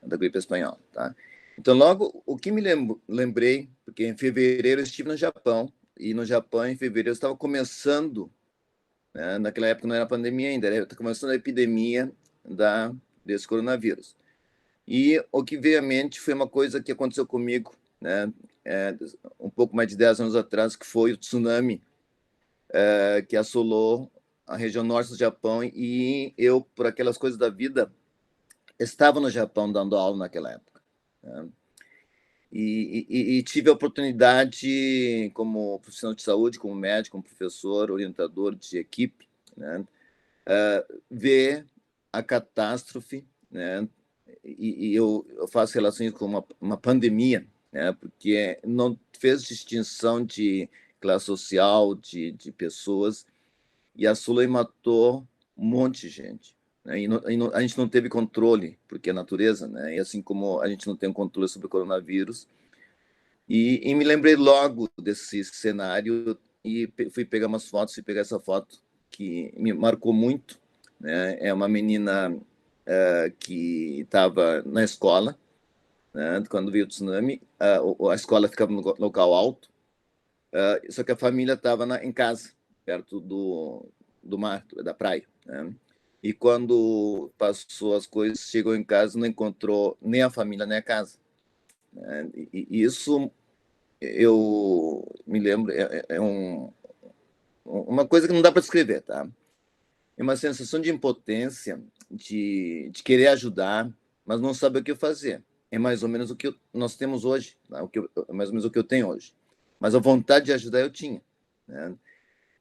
da gripe espanhola, tá? Então, logo, o que me lembrei, porque em fevereiro eu estive no Japão, e no Japão, em fevereiro, eu estava começando, né, naquela época não era pandemia ainda, estava começando a epidemia desse coronavírus. E o que veio à mente foi uma coisa que aconteceu comigo, né, um pouco mais de 10 anos atrás, que foi o tsunami que assolou a região norte do Japão, e eu, por aquelas coisas da vida, estava no Japão dando aula naquela época, né? E tive a oportunidade, como profissional de saúde, como médico, como professor, orientador de equipe, né, ver a catástrofe, né, e eu faço relações com uma pandemia, né, porque não fez distinção de classe social, de pessoas, e assolou e matou um monte de gente, né? A gente não teve controle, porque é a natureza, né? E assim como a gente não tem controle sobre o coronavírus. E me lembrei logo desse cenário e fui pegar umas fotos, fui pegar essa foto que me marcou muito, né? É uma menina que estava na escola, né, quando veio o tsunami. A escola ficava no local alto, só que a família estava em casa, perto do mar, da praia, né? E quando passou as coisas, chegou em casa, não encontrou nem a família, nem a casa, né? E isso, eu me lembro, uma coisa que não dá para descrever, tá? É uma sensação de impotência, de querer ajudar, mas não saber o que fazer. É mais ou menos o que nós temos hoje, tá? É mais ou menos o que eu tenho hoje. Mas a vontade de ajudar eu tinha, né?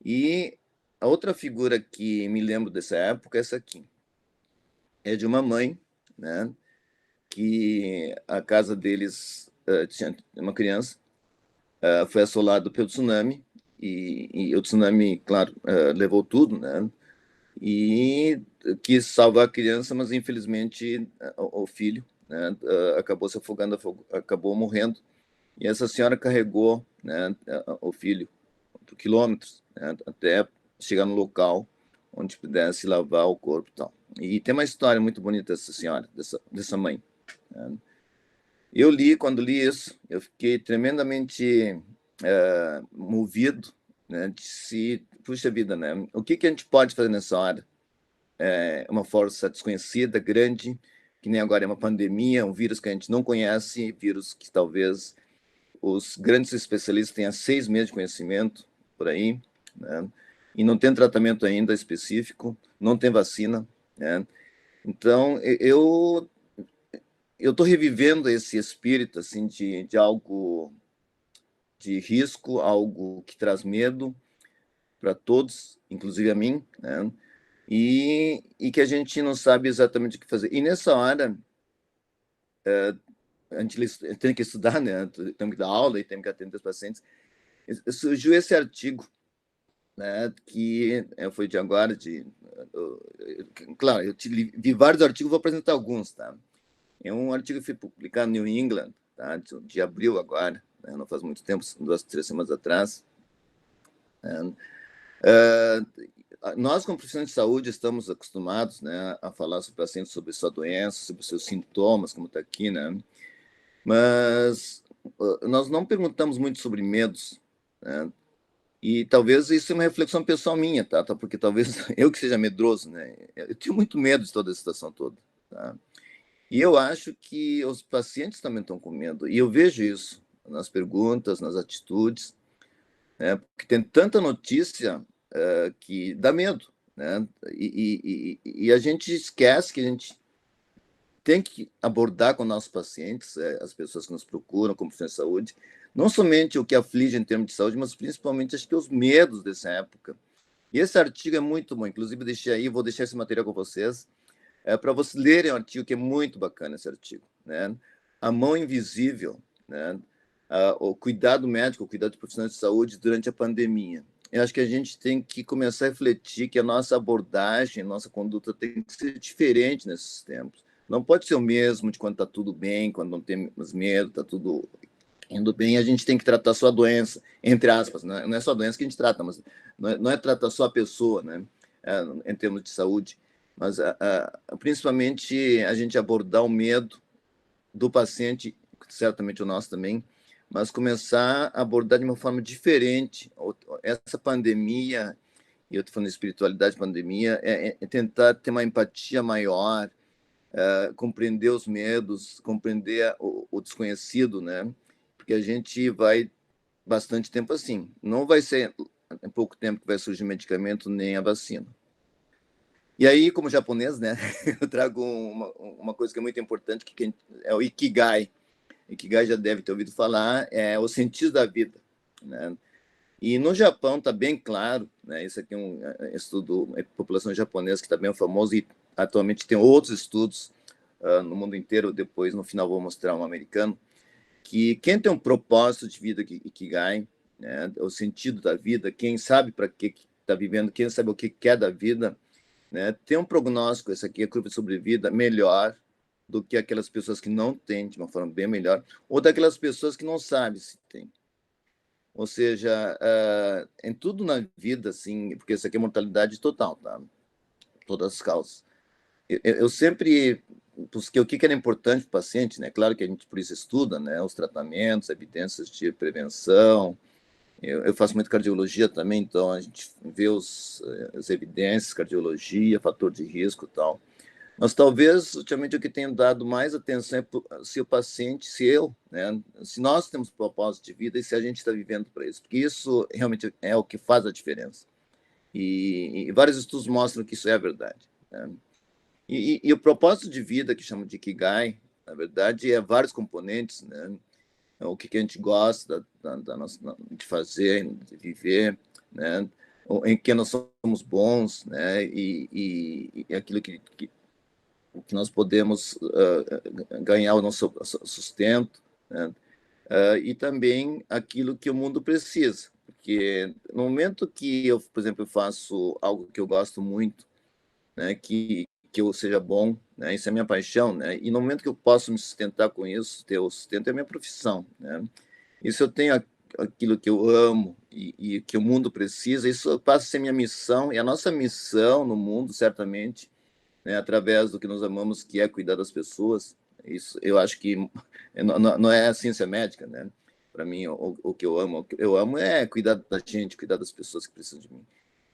E a outra figura que me lembro dessa época é essa aqui. É de uma mãe, né, que a casa deles tinha uma criança, foi assolado pelo tsunami, e o tsunami, claro, levou tudo, né? E quis salvar a criança, mas infelizmente o filho, né, acabou se afogando, acabou morrendo. E essa senhora carregou, né, o filho por quilômetros, né, até chegar no local onde pudesse lavar o corpo e tal. E tem uma história muito bonita dessa senhora, dessa mãe, né? Quando li isso, eu fiquei tremendamente movido, né, puxa vida, né? O que a gente pode fazer nessa hora? Uma força desconhecida, grande, que nem agora é uma pandemia, um vírus que a gente não conhece, vírus que talvez os grandes especialistas tenham 6 meses de conhecimento por aí, né? E não tem tratamento ainda específico, não tem vacina, né? Então, eu estou revivendo esse espírito assim de algo de risco, algo que traz medo para todos, inclusive a mim, né? E que a gente não sabe exatamente o que fazer. E nessa hora, a gente tem que estudar, né? Tem que dar aula e tem que atender os pacientes. Surgiu esse artigo, né, que foi de agora, claro, vi vários artigos, vou apresentar alguns, tá? É um artigo que foi publicado no New England, tá, de abril agora, né, não faz muito tempo, 2, 3 semanas atrás, né? nós, como profissionais de saúde, estamos acostumados, né, a falar sobre o paciente, sobre sua doença, sobre seus sintomas, como está aqui, né? Mas nós não perguntamos muito sobre medos, né? E talvez isso é uma reflexão pessoal minha, tá? Porque talvez eu que seja medroso, né? Eu tenho muito medo de toda a situação toda, tá? E eu acho que os pacientes também estão com medo. E eu vejo isso nas perguntas, nas atitudes, né? Porque tem tanta notícia que dá medo, né? E a gente esquece que a gente tem que abordar com nossos pacientes, as pessoas que nos procuram como profissionais de saúde, não somente o que aflige em termos de saúde, mas principalmente, acho que os medos dessa época. E esse artigo é muito bom, inclusive deixei aí, vou deixar esse material com vocês, para vocês lerem o artigo, que é muito bacana esse artigo, né? A mão invisível, né? O cuidado médico, o cuidado de profissionais de saúde durante a pandemia. Eu acho que a gente tem que começar a refletir que a nossa abordagem, a nossa conduta tem que ser diferente nesses tempos. Não pode ser o mesmo de quando está tudo bem, quando não temos medo, está tudo indo bem, a gente tem que tratar só a doença, entre aspas, né? Não é só a doença que a gente trata, mas não é tratar só a pessoa, né? Em termos de saúde, mas principalmente a gente abordar o medo do paciente, certamente o nosso também, mas começar a abordar de uma forma diferente. Essa pandemia, e eu estou falando de espiritualidade, pandemia, é tentar ter uma empatia maior, compreender os medos, compreender o desconhecido, né? Porque a gente vai bastante tempo assim. Não vai ser em pouco tempo que vai surgir medicamento nem a vacina. E aí, como japonês, né, eu trago uma coisa que é muito importante, que é o Ikigai. Ikigai já deve ter ouvido falar, é o sentido da vida, né? E no Japão está bem claro, né? Isso aqui é um estudo de população japonesa que está bem famoso e atualmente tem outros estudos no mundo inteiro. Depois, no final, vou mostrar um americano, que quem tem um propósito de vida Ikigai, né, o sentido da vida, quem sabe para que está vivendo, quem sabe o que quer da vida, né, tem um prognóstico, essa aqui é a curva de sobrevida, melhor do que aquelas pessoas que não têm, de uma forma bem melhor, ou daquelas pessoas que não sabem se tem. Ou seja, em tudo na vida, assim, porque isso aqui é mortalidade total, tá? Todas as causas. Eu sempre busquei o que era importante para o paciente, né? Claro que a gente por isso estuda, né? Os tratamentos, evidências de prevenção. Eu faço muito cardiologia também, então a gente vê as evidências, cardiologia, fator de risco e tal. Mas talvez, ultimamente, o que tenho dado mais atenção é se o paciente, se eu, né? Se nós temos propósito de vida e se a gente está vivendo para isso, porque isso realmente é o que faz a diferença. E vários estudos mostram que isso é a verdade, né? E o propósito de vida, que chamam de Ikigai, na verdade, é vários componentes, né? O que a gente gosta da nossa, de fazer, de viver, né? Em que nós somos bons, né? E aquilo que nós podemos ganhar o nosso sustento, né? E também aquilo que o mundo precisa. Porque no momento que eu, por exemplo, faço algo que eu gosto muito, né, que eu seja bom, né, isso é minha paixão, né, e no momento que eu posso me sustentar com isso, ter o sustento é minha profissão, né, isso eu tenho aquilo que eu amo e que o mundo precisa, isso passa a ser minha missão, e a nossa missão no mundo, certamente, né, através do que nós amamos, que é cuidar das pessoas, isso eu acho que não é a ciência médica, né, para mim, o que eu amo é cuidar da gente, cuidar das pessoas que precisam de mim.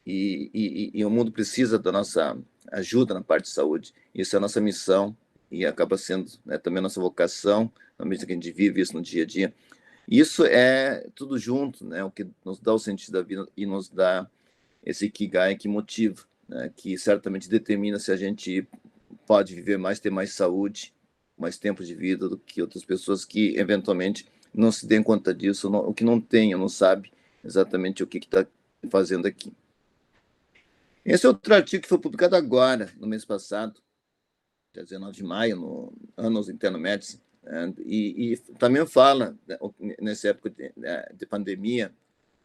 E o mundo precisa da nossa ajuda na parte de saúde. Isso é a nossa missão e acaba sendo, né, também a nossa vocação, na medida que a gente vive isso no dia a dia. Isso é tudo junto, né, o que nos dá o sentido da vida e nos dá esse Ikigai que motiva, né, que certamente determina se a gente pode viver mais, ter mais saúde, mais tempo de vida do que outras pessoas que, eventualmente, não se dêem conta disso, o que não tem, não sabe exatamente o que está fazendo aqui. Esse é outro artigo que foi publicado agora, no mês passado, dia 19 de maio, no Annals Internal Medicine, né? E também fala, né, nessa época de pandemia,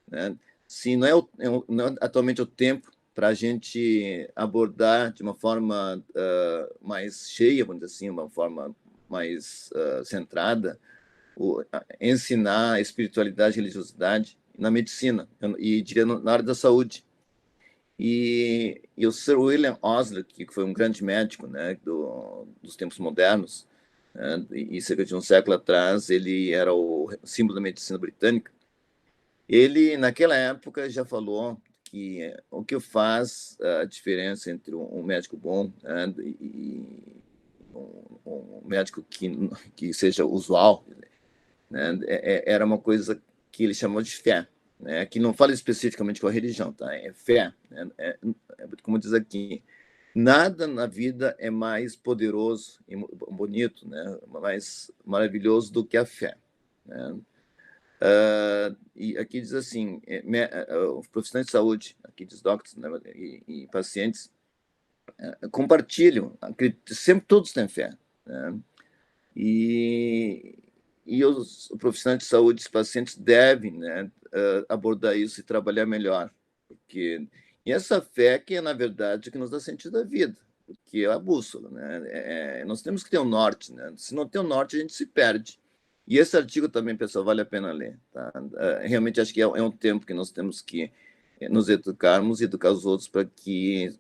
né, se não não é atualmente o tempo para a gente abordar de uma forma mais cheia, vamos dizer assim, uma forma mais centrada, ensinar a espiritualidade e religiosidade na medicina, e diria na área da saúde. E o Sir William Osler, que foi um grande médico, né, dos tempos modernos, né, e cerca de um século atrás, ele era o símbolo da medicina britânica. Ele, naquela época, já falou que o que faz a diferença entre um médico bom, né, e um médico que seja usual, né, era uma coisa que ele chamou de fé, né, que não fala especificamente com a religião, tá? É fé, né? Como diz aqui, nada na vida é mais poderoso e bonito, né, mais maravilhoso do que a fé, né? E aqui diz assim, os profissionais de saúde, aqui diz doctors, né, e pacientes, compartilham, sempre todos têm fé, né? E, e os profissionais de saúde, os pacientes devem, né, abordar isso e trabalhar melhor, porque e essa fé que é, na verdade, que nos dá sentido à vida, porque é a bússola, né? Nós temos que ter um norte, né? Se não tem um norte, a gente se perde. E esse artigo também, pessoal, vale a pena ler, tá? Realmente acho que é um tempo que nós temos que nos educarmos e educar os outros para que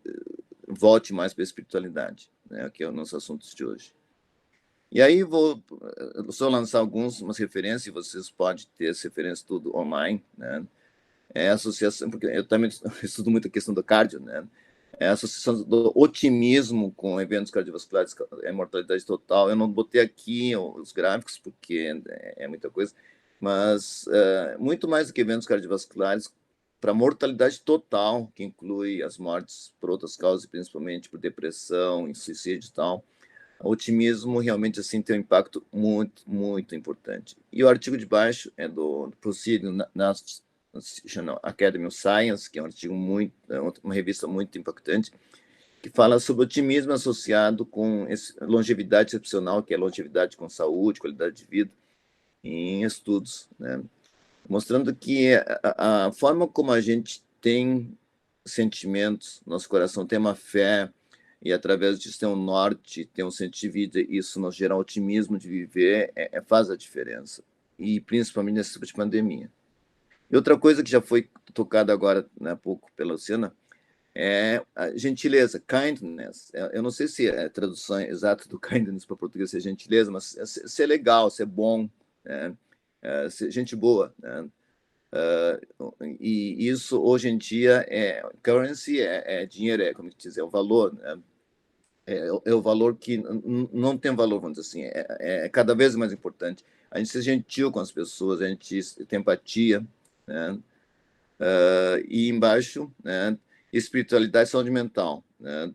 volte mais para a espiritualidade, né? Que é o nosso assunto de hoje. E aí vou só lançar umas referências, e vocês podem ter as referências tudo online, né? É a associação, porque eu também estudo muito a questão do cardio, né? É a associação do otimismo com eventos cardiovasculares, mortalidade total. Eu não botei aqui os gráficos, porque é muita coisa, mas muito mais do que eventos cardiovasculares, para mortalidade total, que inclui as mortes por outras causas, principalmente por depressão, suicídio e tal. O otimismo realmente assim tem um impacto muito, muito importante. E o artigo de baixo é do Proceeding National Academy of Science, que é um artigo uma revista muito impactante, que fala sobre otimismo associado com longevidade excepcional, que é longevidade com saúde, qualidade de vida, em estudos, né? Mostrando que a forma como a gente tem sentimentos, nosso coração tem uma fé, e através disso tem um norte, tem um sentido de vida, isso nos gera um otimismo de viver, faz a diferença, e principalmente nesse tipo de pandemia. E outra coisa que já foi tocada agora, né, há pouco pela Luciana, é a gentileza, kindness. Eu não sei se é a tradução exata do kindness para português é gentileza, mas ser legal, ser bom, né? Ser gente boa, né? E isso hoje em dia currency, dinheiro, como dizer, é o valor, né? É o valor que não tem valor, vamos dizer assim, é cada vez mais importante. A gente ser gentil com as pessoas, a gente ter empatia, né? E embaixo, né, espiritualidade e saúde mental, né?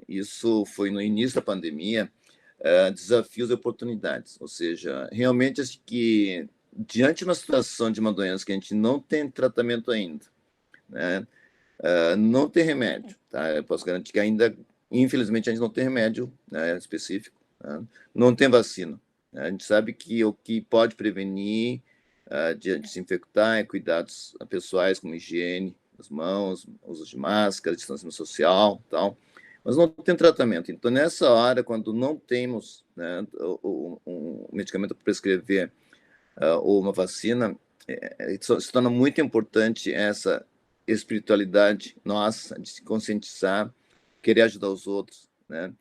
Isso foi no início da pandemia, desafios e oportunidades, ou seja, realmente acho que diante de uma situação de uma doença que a gente não tem tratamento ainda, né, não tem remédio, tá? Eu posso garantir que ainda, infelizmente, a gente não tem remédio, né, específico, né? Não tem vacina, né? A gente sabe que o que pode prevenir de se infectar é cuidados pessoais, como higiene das mãos, uso de máscara, distanciamento social, tal, mas não tem tratamento. Então, nessa hora, quando não temos, né, um medicamento para prescrever ou uma vacina, se torna muito importante essa espiritualidade nossa, de se conscientizar, querer ajudar os outros, né?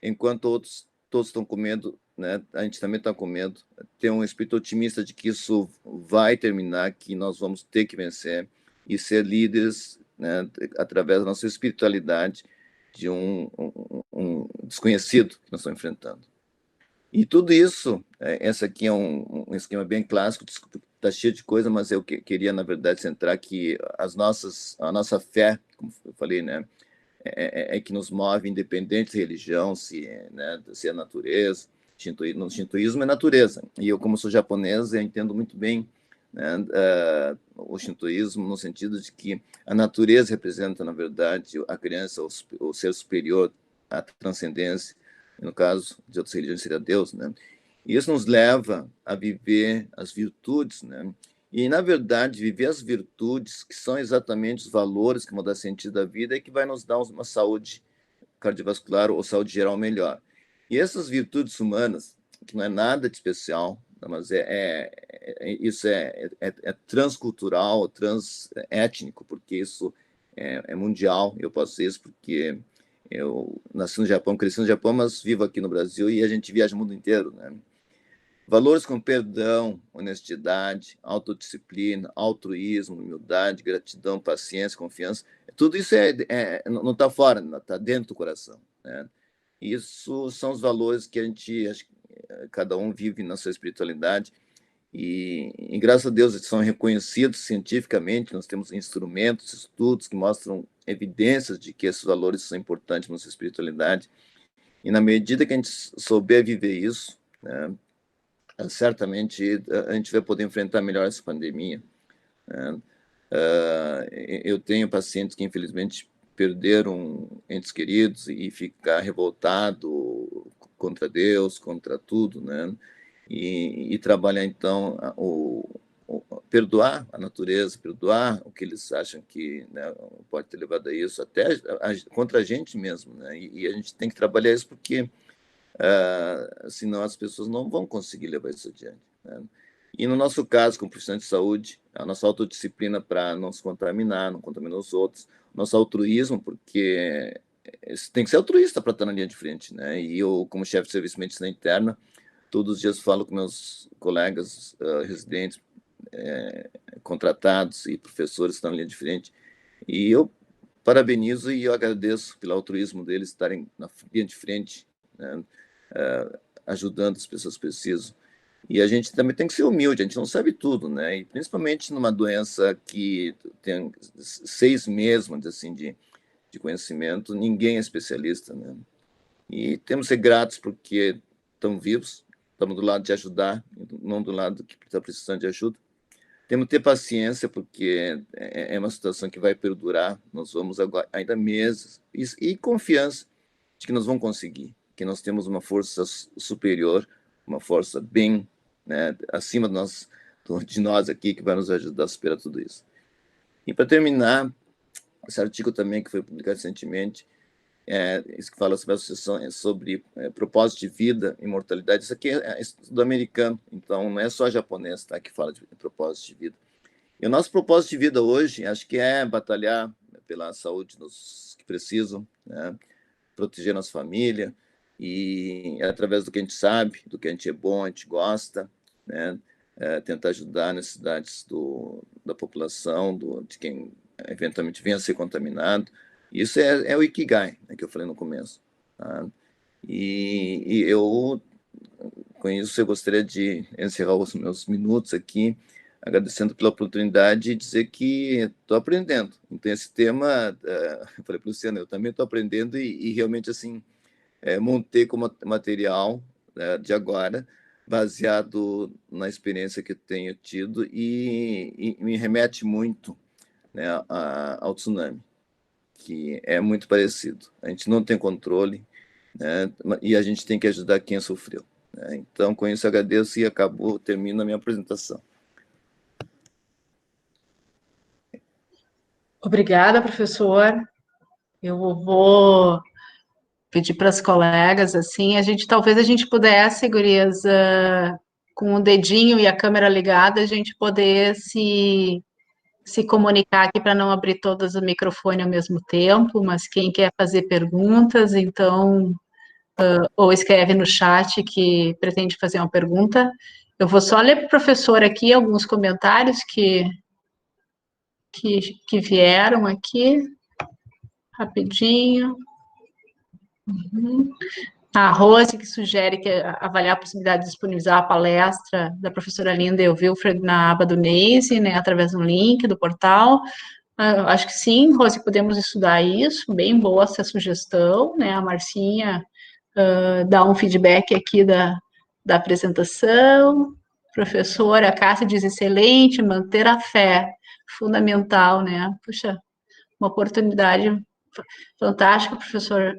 Enquanto todos estão com medo, né? A gente também está com medo. Ter um espírito otimista de que isso vai terminar, que nós vamos ter que vencer e ser líderes, né? Através da nossa espiritualidade de um desconhecido que nós estamos enfrentando. E tudo isso, essa aqui é um esquema bem clássico, desculpa, está cheio de coisa, mas eu queria, na verdade, centrar que a nossa fé, como eu falei, né, que nos move, independente de religião, se é natureza, no shintoísmo é natureza. E eu, como sou japonês, eu entendo muito bem, né, o shintoísmo no sentido de que a natureza representa, na verdade, a criança, o ser superior, a transcendência. No caso de outras religiões seria Deus, né? E isso nos leva a viver as virtudes, né? E, na verdade, viver as virtudes, que são exatamente os valores que vão dar sentido à vida e que vai nos dar uma saúde cardiovascular ou saúde geral melhor. E essas virtudes humanas, que não é nada de especial, mas isso é transcultural, transétnico, porque isso é mundial, eu posso dizer isso porque eu nasci no Japão, cresci no Japão, mas vivo aqui no Brasil e a gente viaja o mundo inteiro, né? Valores como perdão, honestidade, autodisciplina, altruísmo, humildade, gratidão, paciência, confiança, tudo isso não está fora, está dentro do coração, né? Isso são os valores que a gente, acho que cada um vive na sua espiritualidade e graças a Deus, eles são reconhecidos cientificamente, nós temos instrumentos, estudos que mostram evidências de que esses valores são importantes na nossa espiritualidade e na medida que a gente souber viver isso, né, certamente a gente vai poder enfrentar melhor essa pandemia, né? Eu tenho pacientes que infelizmente perderam entes queridos e ficar revoltado contra Deus, contra tudo, né? E trabalhar então perdoar a natureza, perdoar o que eles acham que, né, pode ter levado a isso, até contra a gente mesmo, né? E a gente tem que trabalhar isso porque senão as pessoas não vão conseguir levar isso adiante, né? E no nosso caso, como profissional de saúde, a nossa autodisciplina para não se contaminar, não contaminar os outros, nosso altruísmo, porque tem que ser altruísta para estar na linha de frente, né? E eu, como chefe de serviço de medicina interna, todos os dias falo com meus colegas residentes, contratados e professores que estão na linha de frente, e eu parabenizo e eu agradeço pelo altruísmo deles estarem na linha de frente, né? Ajudando as pessoas que precisam. E a gente também tem que ser humilde, a gente não sabe tudo, né? E principalmente numa doença que tem 6 meses, assim, de conhecimento, ninguém é especialista, né? E temos que ser gratos porque estamos vivos, estamos do lado de ajudar, não do lado que está precisando de ajuda. Temos que ter paciência porque é uma situação que vai perdurar, nós vamos agora, ainda meses, e confiança de que nós vamos conseguir, que nós temos uma força superior, uma força bem, né, acima de nós aqui, que vai nos ajudar a superar tudo isso. E para terminar, esse artigo também que foi publicado recentemente, isso que fala sobre a associação, sobre propósito de vida, imortalidade, isso aqui é estudo americano, então não é só japonês, tá, que fala de propósito de vida. E o nosso propósito de vida hoje, acho que é batalhar pela saúde dos que precisam, né, proteger nossa família, e através do que a gente sabe, do que a gente é bom, a gente gosta, né, tentar ajudar as necessidades da população, de quem eventualmente venha a ser contaminado. Isso é o Ikigai, né, que eu falei no começo. Tá? E eu, com isso, eu gostaria de encerrar os meus minutos aqui, agradecendo pela oportunidade e dizer que estou aprendendo. Então, esse tema, eu falei para o Luciano, eu também estou aprendendo e realmente, assim, montei como material de agora, baseado na experiência que tenho tido e me remete muito, né, ao tsunami, que é muito parecido. A gente não tem controle, né, e a gente tem que ajudar quem sofreu, né? Então, com isso, agradeço e termino a minha apresentação. Obrigada, professor. Eu vou pedir para as colegas, assim, talvez a gente pudesse, gurias, com o dedinho e a câmera ligada, a gente poder se comunicar aqui para não abrir todas o microfone ao mesmo tempo, mas quem quer fazer perguntas, então, ou escreve no chat que pretende fazer uma pergunta. Eu vou só ler para o professor aqui alguns comentários que vieram aqui, rapidinho. A Rose, que sugere que avaliar a possibilidade de disponibilizar a palestra da professora Linda e o Wilfred na aba do NACE, né, através do link do portal. Acho que sim, Rose, podemos estudar isso, bem boa essa sugestão, né, a Marcinha dá um feedback aqui da apresentação. Professora, a Cássia diz, excelente, manter a fé, fundamental, né, puxa, uma oportunidade fantástica, professor,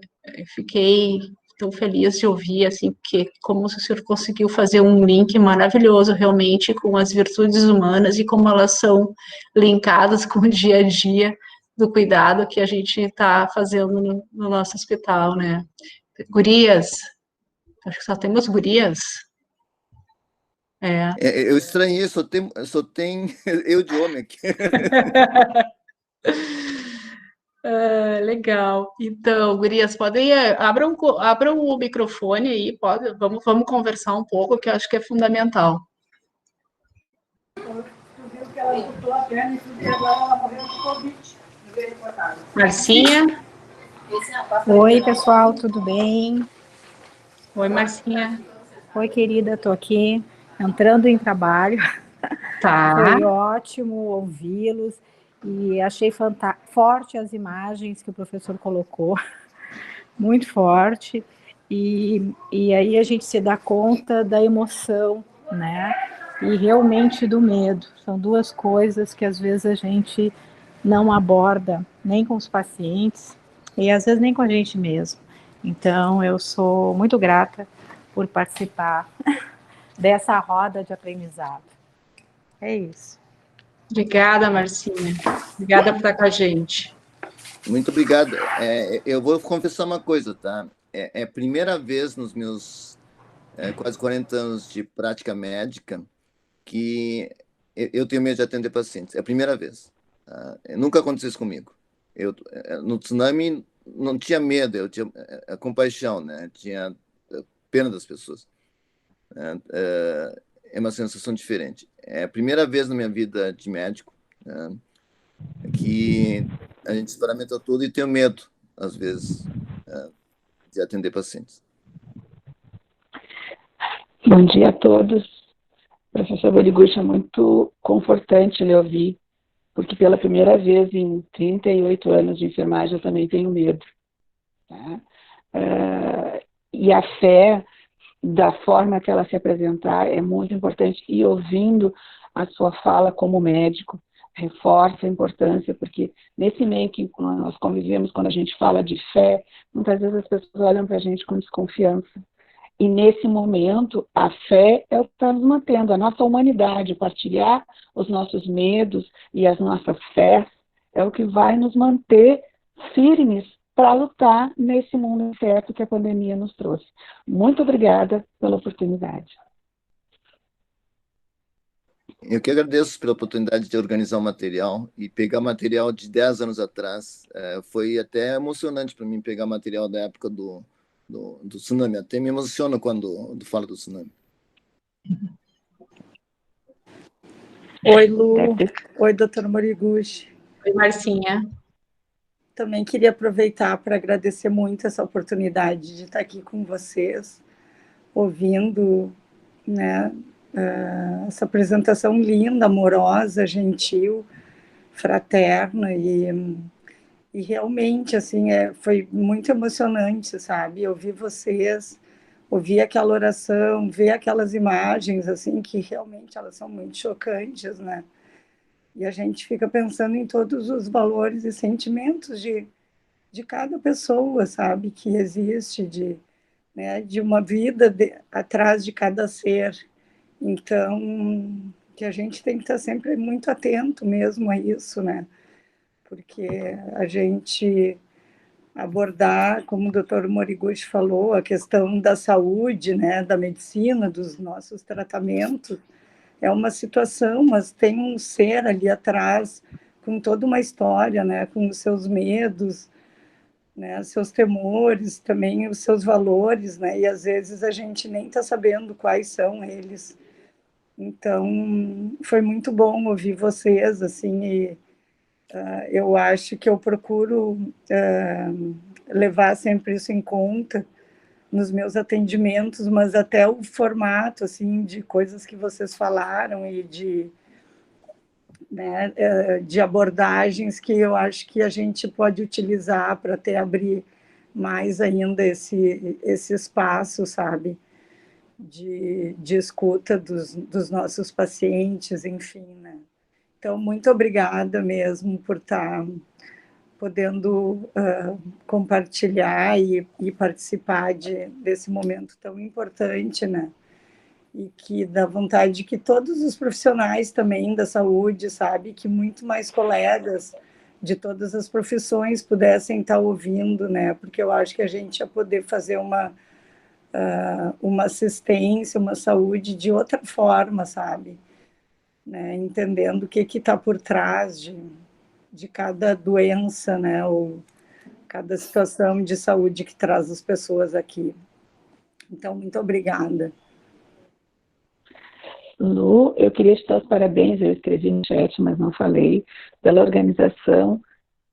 fiquei tão feliz de ouvir, assim, porque como o senhor conseguiu fazer um link maravilhoso, realmente, com as virtudes humanas e como elas são linkadas com o dia a dia do cuidado que a gente está fazendo no nosso hospital, né? Gurias, acho que só temos gurias. Eu estranhei, só tem eu de homem aqui. Legal. Então, gurias, podem abram o microfone aí, vamos conversar um pouco, que eu acho que é fundamental. Marcinha? Oi, pessoal, tudo bem? Oi, Marcinha. Oi, querida, estou aqui entrando em trabalho. Tá. Foi ótimo ouvi-los e achei forte as imagens que o professor colocou, muito forte. E aí a gente se dá conta da emoção, né? E realmente do medo. São duas coisas que às vezes a gente não aborda nem com os pacientes e às vezes nem com a gente mesmo. Então, eu sou muito grata por participar dessa roda de aprendizado. É isso. Obrigada, Marcinha. Obrigada por estar com a gente. Muito obrigado. Eu vou confessar uma coisa, tá? É a primeira vez nos meus quase 40 anos de prática médica que eu tenho medo de atender pacientes. É a primeira vez. Tá? Nunca aconteceu isso comigo. No tsunami não tinha medo, eu tinha compaixão, né? Tinha pena das pessoas. É uma sensação diferente. É a primeira vez na minha vida de médico, né, que a gente experimenta tudo e tem medo, às vezes, de atender pacientes. Bom dia a todos. Professor Boliguchi, é muito confortante lhe ouvir, porque pela primeira vez em 38 anos de enfermagem eu também tenho medo. Tá? E a fé, da forma que ela se apresentar, é muito importante. E ouvindo a sua fala como médico, reforça a importância, porque nesse meio que nós convivemos, quando a gente fala de fé, muitas vezes as pessoas olham para a gente com desconfiança. E nesse momento, a fé é o que está nos mantendo, a nossa humanidade, partilhar os nossos medos e as nossas fés é o que vai nos manter firmes para lutar nesse mundo incerto que a pandemia nos trouxe. Muito obrigada pela oportunidade. Eu que agradeço pela oportunidade de organizar o material e pegar material de 10 anos atrás. Foi até emocionante para mim pegar material da época do tsunami. Até me emociona quando falo do tsunami. Oi, Lu. Oi, doutor Moriguchi. Oi, Marcinha. Também queria aproveitar para agradecer muito essa oportunidade de estar aqui com vocês, ouvindo, né, essa apresentação linda, amorosa, gentil, fraterna e realmente, assim, foi muito emocionante, sabe? Ouvir vocês, ouvir aquela oração, ver aquelas imagens, assim, que realmente elas são muito chocantes, né? E a gente fica pensando em todos os valores e sentimentos de cada pessoa, sabe? Que existe, né, de uma vida atrás de cada ser. Então, que a gente tem que estar sempre muito atento mesmo a isso, né? Porque a gente abordar, como o doutor Moriguchi falou, a questão da saúde, né, da medicina, dos nossos tratamentos, é uma situação, mas tem um ser ali atrás com toda uma história, né, com os seus medos, né, seus temores, também os seus valores, né, e às vezes a gente nem está sabendo quais são eles. Então, foi muito bom ouvir vocês, assim, e eu acho que eu procuro levar sempre isso em conta nos meus atendimentos, mas até o formato, assim, de coisas que vocês falaram e né, de abordagens que eu acho que a gente pode utilizar para até abrir mais ainda esse espaço, sabe, de escuta dos nossos pacientes, enfim, né. Então, muito obrigada mesmo por estar podendo compartilhar e participar desse momento tão importante, né? E que dá vontade que todos os profissionais também da saúde, sabe, que muito mais colegas de todas as profissões pudessem estar ouvindo, né? Porque eu acho que a gente ia poder fazer uma assistência, uma saúde de outra forma, sabe? Né? Entendendo o que está por trás de cada doença, né, ou cada situação de saúde que traz as pessoas aqui. Então, muito obrigada. Lu, eu queria te dar os parabéns, eu escrevi no chat, mas não falei, pela organização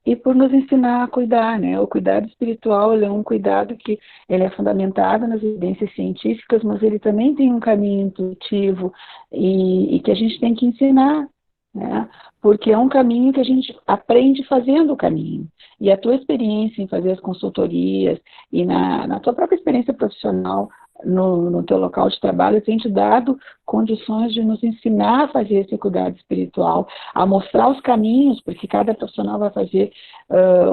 e por nos ensinar a cuidar, né? O cuidado espiritual, ele é um cuidado que ele é fundamentado nas evidências científicas, mas ele também tem um caminho intuitivo e que a gente tem que ensinar, né? Porque é um caminho que a gente aprende fazendo o caminho. E a tua experiência em fazer as consultorias e na tua própria experiência profissional no teu local de trabalho tem te dado condições de nos ensinar a fazer esse cuidado espiritual, a mostrar os caminhos, porque cada profissional vai fazer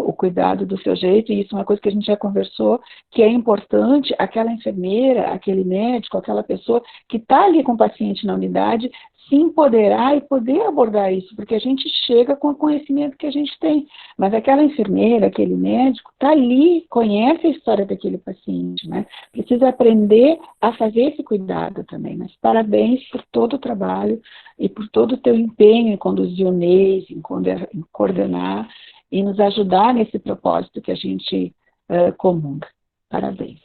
o cuidado do seu jeito, e isso é uma coisa que a gente já conversou, que é importante aquela enfermeira, aquele médico, aquela pessoa que está ali com o paciente na unidade, se empoderar e poder abordar isso, porque a gente chega com o conhecimento que a gente tem, mas aquela enfermeira, aquele médico, está ali, conhece a história daquele paciente, né? Precisa aprender a fazer esse cuidado também, mas parabéns por todo o trabalho e por todo o teu empenho em conduzir o NEIS, em coordenar e nos ajudar nesse propósito que a gente comunga. Parabéns.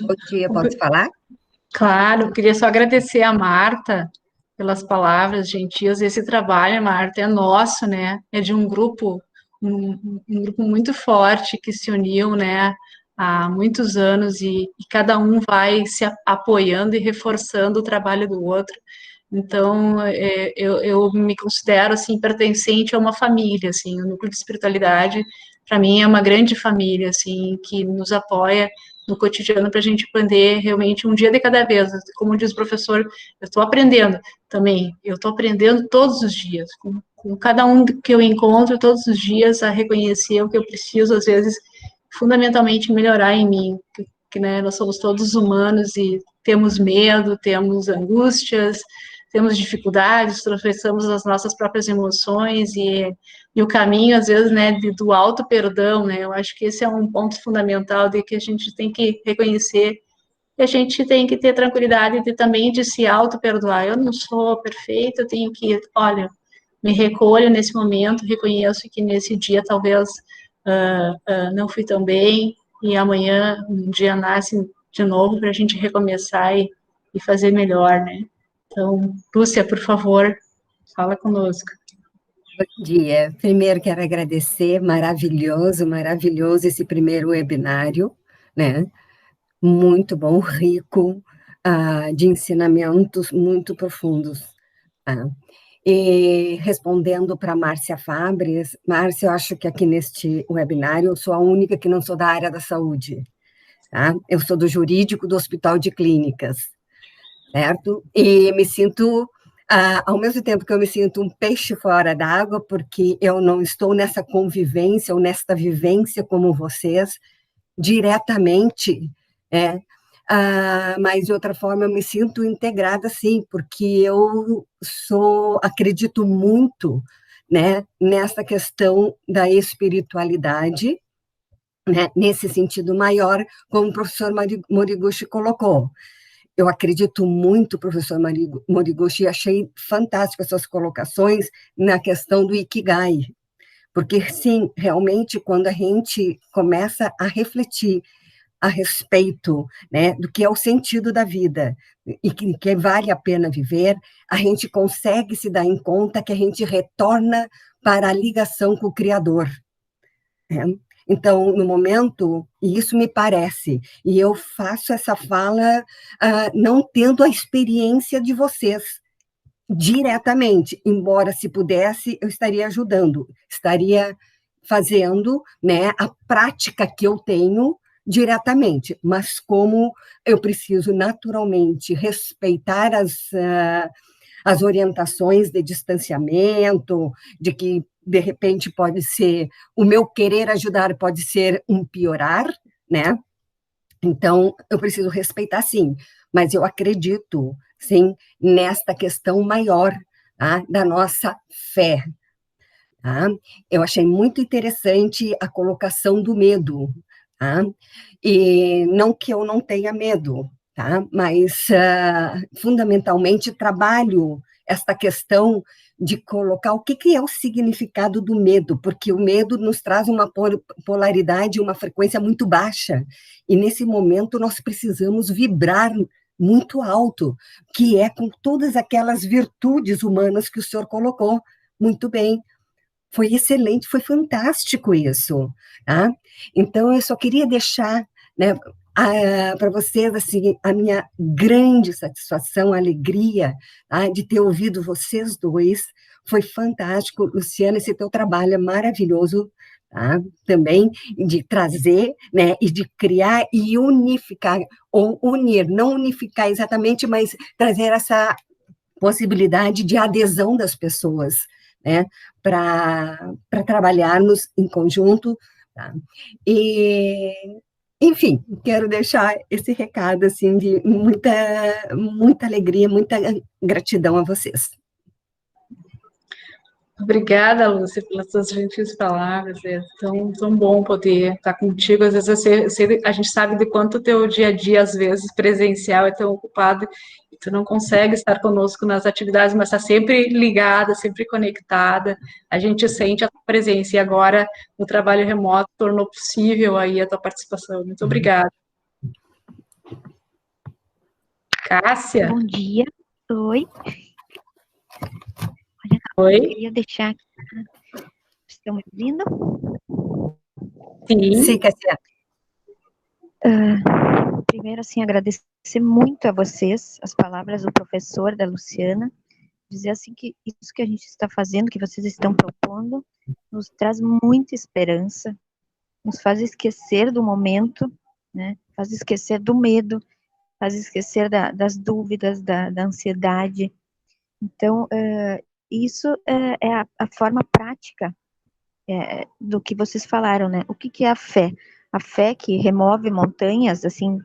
Bom dia, posso falar? Claro, queria só agradecer a Marta pelas palavras gentis. Esse trabalho, Marta, é nosso, né? É de um grupo muito forte que se uniu, né, há muitos anos e cada um vai se apoiando e reforçando o trabalho do outro. Então, eu me considero, assim, pertencente a uma família, assim, o núcleo de espiritualidade, para mim, é uma grande família, assim, que nos apoia no cotidiano para a gente poder realmente um dia de cada vez, como diz o professor, eu estou aprendendo também, eu estou aprendendo todos os dias, com cada um que eu encontro todos os dias a reconhecer o que eu preciso, às vezes, fundamentalmente melhorar em mim, que né, nós somos todos humanos e temos medo, temos angústias, temos dificuldades, atravessamos as nossas próprias emoções e o caminho, às vezes, né, do auto-perdão, né, eu acho que esse é um ponto fundamental de que a gente tem que reconhecer e a gente tem que ter tranquilidade também de se auto-perdoar. Eu não sou perfeita, eu tenho que, olha, me recolho nesse momento, reconheço que nesse dia talvez não fui tão bem e amanhã um dia nasce de novo para a gente recomeçar e fazer melhor, né? Então, Lúcia, por favor, fala conosco. Bom dia. Primeiro quero agradecer, maravilhoso esse primeiro webinário, né? Muito bom, rico, de ensinamentos muito profundos. Tá? E respondendo para Márcia Fabres, Márcia, eu acho que aqui neste webinário eu sou a única que não sou da área da saúde, tá? Eu sou do jurídico do Hospital de Clínicas, certo? E me sinto, ao mesmo tempo que eu me sinto um peixe fora d'água, porque eu não estou nessa convivência ou nesta vivência como vocês, diretamente, mas de outra forma eu me sinto integrada, sim, porque eu acredito muito, né, nessa questão da espiritualidade, né, nesse sentido maior, como o professor Moriguchi colocou. Eu acredito muito, professor Moriguchi, e achei fantástico essas colocações na questão do Ikigai, porque, sim, realmente, quando a gente começa a refletir a respeito, né, do que é o sentido da vida e que vale a pena viver, a gente consegue se dar em conta que a gente retorna para a ligação com o Criador. Né? Então, no momento, e isso me parece, e eu faço essa fala não tendo a experiência de vocês diretamente, embora se pudesse, eu estaria ajudando, estaria fazendo, né, a prática que eu tenho diretamente, mas como eu preciso naturalmente respeitar as orientações de distanciamento, de que, de repente, pode ser, o meu querer ajudar pode ser um piorar, né? Então, eu preciso respeitar, sim, mas eu acredito, sim, nesta questão maior, tá, da nossa fé. Tá? Eu achei muito interessante a colocação do medo, tá? E não que eu não tenha medo, tá? Mas, fundamentalmente, trabalho esta questão de colocar o que é o significado do medo, porque o medo nos traz uma polaridade, uma frequência muito baixa, e nesse momento nós precisamos vibrar muito alto, que é com todas aquelas virtudes humanas que o senhor colocou muito bem. Foi excelente, foi fantástico isso, tá? Então, eu só queria deixar, né, para vocês, assim, a minha grande satisfação, alegria, tá, de ter ouvido vocês dois. Foi fantástico. Luciana, esse teu trabalho é maravilhoso, tá? Também de trazer, né, e de criar e unificar, ou unir, não unificar exatamente, mas trazer essa possibilidade de adesão das pessoas, né, para trabalharmos em conjunto, tá? E, enfim, quero deixar esse recado, assim, de muita alegria, muita gratidão a vocês. Obrigada, Lúcia, pelas suas gentis palavras. É tão bom poder estar contigo. Às vezes a gente sabe de quanto o teu dia a dia, às vezes, presencial é tão ocupado, e tu não consegue estar conosco nas atividades, mas está sempre ligada, sempre conectada. A gente sente a tua presença, e agora o trabalho remoto tornou possível aí a tua participação. Muito obrigada. Cássia? Bom dia. Oi. Oi? Eu queria deixar aqui. Estão me ouvindo? Sim. Sim, Cássia. Primeiro, assim, agradecer muito a vocês, as palavras do professor, da Luciana, dizer assim que isso que a gente está fazendo, que vocês estão propondo, nos traz muita esperança, nos faz esquecer do momento, né? Faz esquecer do medo, faz esquecer das dúvidas, da ansiedade. Então, isso é a forma prática do que vocês falaram, né? O que é a fé? A fé que remove montanhas, assim,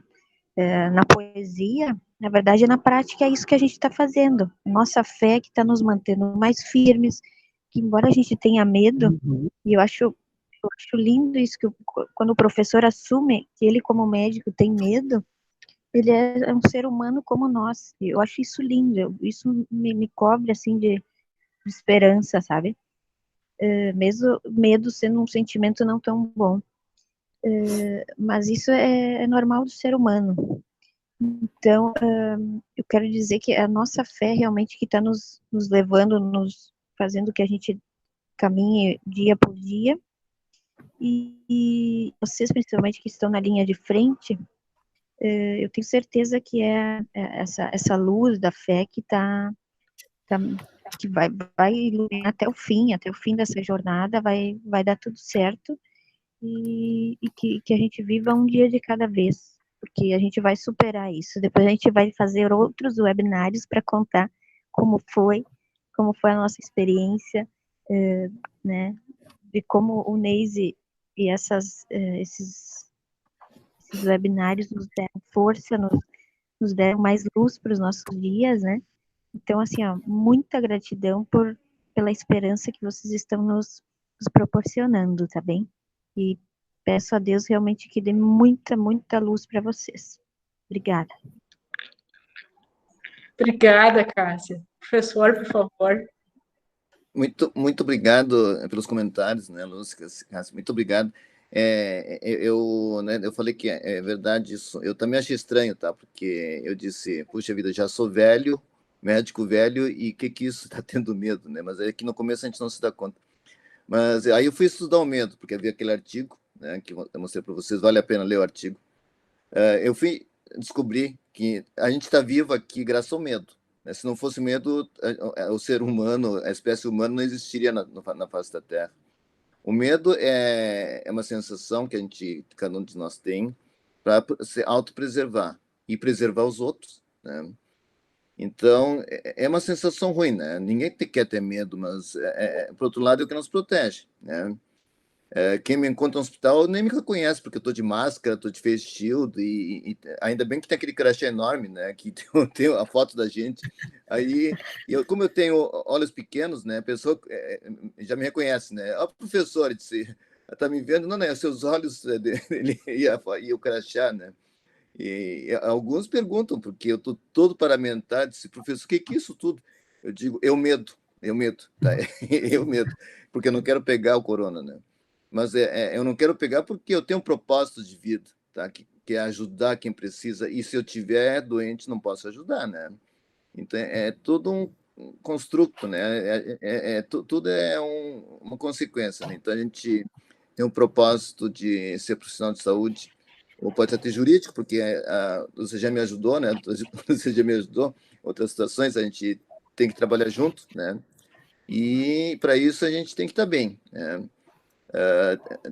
na poesia, na verdade, na prática, é isso que a gente está fazendo. Nossa fé que está nos mantendo mais firmes, que embora a gente tenha medo, e eu acho lindo isso, que quando o professor assume que ele, como médico, tem medo, ele é um ser humano como nós. Eu acho isso lindo, isso me cobre, assim, de esperança, sabe? Mesmo medo sendo um sentimento não tão bom. Mas isso é normal do ser humano. Então, eu quero dizer que a nossa fé realmente que está nos levando, nos fazendo que a gente caminhe dia por dia. E vocês, principalmente, que estão na linha de frente, eu tenho certeza que é essa luz da fé que que vai iluminar até o fim dessa jornada, vai dar tudo certo, e que a gente viva um dia de cada vez, porque a gente vai superar isso. Depois a gente vai fazer outros webinários para contar como foi a nossa experiência, né, de como o Neise e esses webinários nos deram força, nos deram mais luz para os nossos dias, né? Então, assim, ó, muita gratidão pela esperança que vocês estão nos proporcionando, tá bem? E peço a Deus realmente que dê muita, muita luz para vocês. Obrigada. Obrigada, Cássia. Professor, por favor. Muito obrigado pelos comentários, né, Lúcia? Muito obrigado. Eu falei que é verdade isso. Eu também achei estranho, tá? Porque eu disse, puxa vida, já sou velho, médico velho, e o que isso está tendo medo, né? Mas é que no começo a gente não se dá conta. Mas aí eu fui estudar o medo, porque havia aquele artigo, né, que eu mostrei para vocês, vale a pena ler o artigo. Eu fui descobrir que a gente está vivo aqui graças ao medo. Né? Se não fosse medo, o ser humano, a espécie humana não existiria na face da Terra. O medo é uma sensação que cada um de nós tem para se autopreservar e preservar os outros, né? Então, é uma sensação ruim, né? Ninguém quer ter medo, mas, por outro lado, é o que nos protege, né? Quem me encontra no hospital nem me reconhece, porque eu estou de máscara, estou de face shield, e ainda bem que tem aquele crachá enorme, né? Que tem a foto da gente. Aí, como eu tenho olhos pequenos, né? A pessoa já me reconhece, né? Ó, professor, ele disse, está me vendo? Não, não, seus olhos dele e o crachá, né? E alguns perguntam, porque eu estou todo paramentado, disse, professor, o que é isso tudo? eu digo, eu medo, tá? Eu medo, porque eu não quero pegar o corona, né? Mas eu não quero pegar porque eu tenho um propósito de vida, tá? Que é ajudar quem precisa, e se eu tiver doente, não posso ajudar, né? Então, é tudo um construto, né? Tudo é uma consequência, né? Então, a gente tem um propósito de ser profissional de saúde, ou pode até jurídico, porque você já me ajudou, né? Você já me ajudou. Outras situações, a gente tem que trabalhar junto, né? E, para isso, a gente tem que estar bem, né?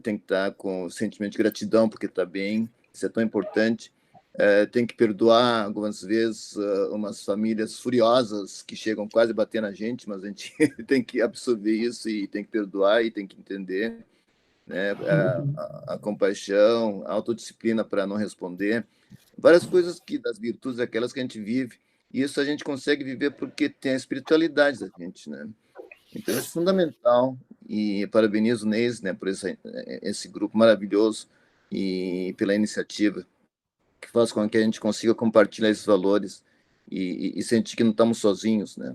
Tem que estar com sentimento de gratidão, porque está bem, isso é tão importante. Tem que perdoar algumas vezes umas famílias furiosas que chegam quase a bater na gente, mas a gente tem que absorver isso e tem que perdoar e tem que entender, né? A compaixão, a autodisciplina para não responder, várias coisas das virtudes, aquelas que a gente vive, e isso a gente consegue viver porque tem a espiritualidade da gente, né? Então, isso é fundamental, e parabenizo o Neis, né, por esse grupo maravilhoso e pela iniciativa que faz com que a gente consiga compartilhar esses valores e sentir que não estamos sozinhos, né?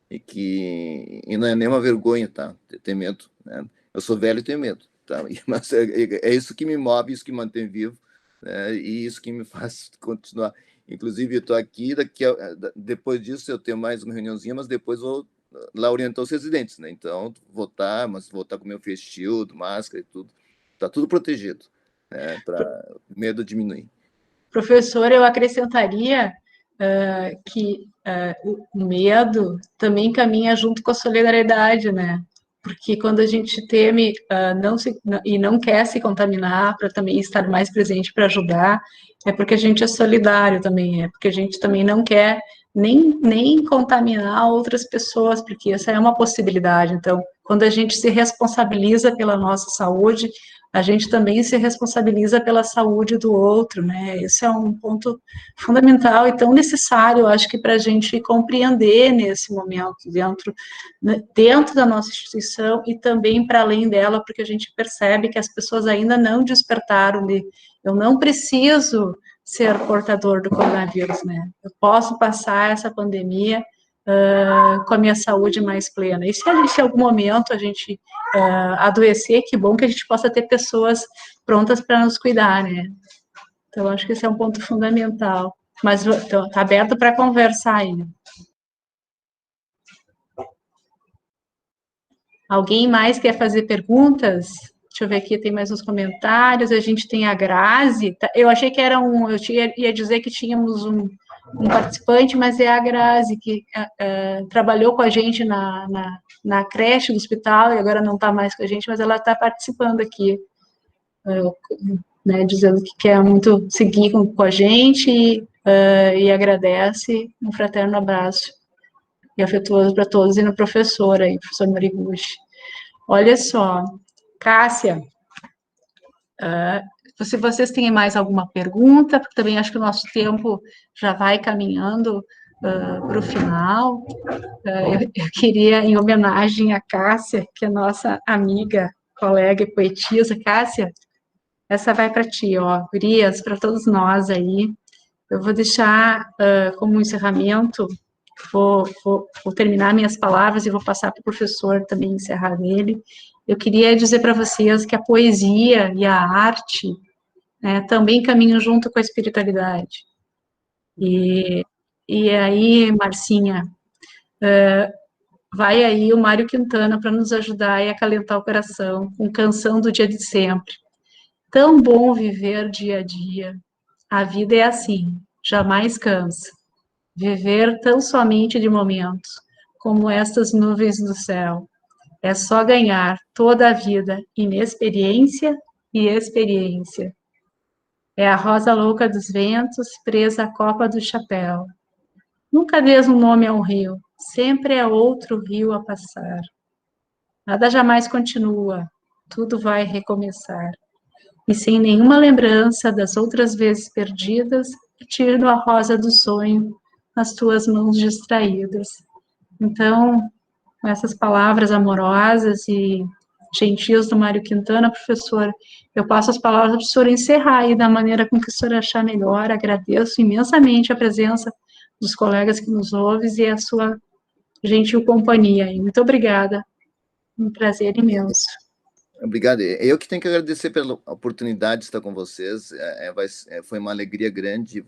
E não é nenhuma vergonha, tá? Ter medo, né? Eu sou velho e tenho medo, tá? Mas é isso que me move, isso que me mantém vivo, né? E isso que me faz continuar. Inclusive, eu estou aqui, depois disso eu tenho mais uma reuniãozinha, mas depois vou lá orientar os residentes, né? Então, mas vou estar com meu face shield, máscara e tudo. Está tudo protegido, né? Para medo diminuir. Professor, eu acrescentaria que o medo também caminha junto com a solidariedade, né? Porque quando a gente teme e não quer se contaminar para também estar mais presente para ajudar, é porque a gente é solidário também, é porque a gente também não quer nem contaminar outras pessoas, porque essa é uma possibilidade. Então, quando a gente se responsabiliza pela nossa saúde, a gente também se responsabiliza pela saúde do outro, né? Esse é um ponto fundamental e tão necessário, eu acho que para a gente compreender nesse momento, dentro da nossa instituição e também para além dela, porque a gente percebe que as pessoas ainda não despertaram eu não preciso ser portador do coronavírus, né? Eu posso passar essa pandemia com a minha saúde mais plena. E se a gente, em algum momento, adoecer, que bom que a gente possa ter pessoas prontas para nos cuidar, né? Então, acho que esse é um ponto fundamental. Mas está aberto para conversar aí. Alguém mais quer fazer perguntas? Deixa eu ver aqui, tem mais uns comentários. A gente tem a Grazi. Eu achei que era ia dizer que tínhamos um participante, mas é a Grazi, que trabalhou com a gente na creche do hospital, e agora não está mais com a gente, mas ela está participando aqui, né, dizendo que quer muito seguir com a gente e agradece. Um fraterno abraço e afetuoso para todos, e no professor aí, professor Moriguchi. Olha só, Cássia, se vocês têm mais alguma pergunta, porque também acho que o nosso tempo já vai caminhando para o final, eu queria, em homenagem a Cássia, que é nossa amiga, colega e poetisa. Cássia, essa vai para ti, ó, gurias, para todos nós aí. Eu vou deixar como encerramento, vou terminar minhas palavras e vou passar para o professor também encerrar nele. Eu queria dizer para vocês que a poesia e a arte, né, também caminham junto com a espiritualidade. E aí, Marcinha, vai aí o Mário Quintana para nos ajudar e acalentar o coração com Canção do Dia de Sempre. Tão bom viver dia a dia. A vida é assim, jamais cansa. Viver tão somente de momentos, como estas nuvens do céu. É só ganhar toda a vida, inexperiência e experiência. É a rosa louca dos ventos, presa à copa do chapéu. Nunca dês um nome a um rio, sempre é outro rio a passar. Nada jamais continua, tudo vai recomeçar. E sem nenhuma lembrança das outras vezes perdidas, tiro a rosa do sonho nas tuas mãos distraídas. Então, com essas palavras amorosas e gentis do Mário Quintana, professor, eu passo as palavras para o senhor encerrar aí da maneira com que o senhor achar melhor. Agradeço imensamente a presença dos colegas que nos ouvem e a sua gentil companhia. Muito obrigada. Um prazer imenso. Obrigado. Eu que tenho que agradecer pela oportunidade de estar com vocês. Foi uma alegria grande.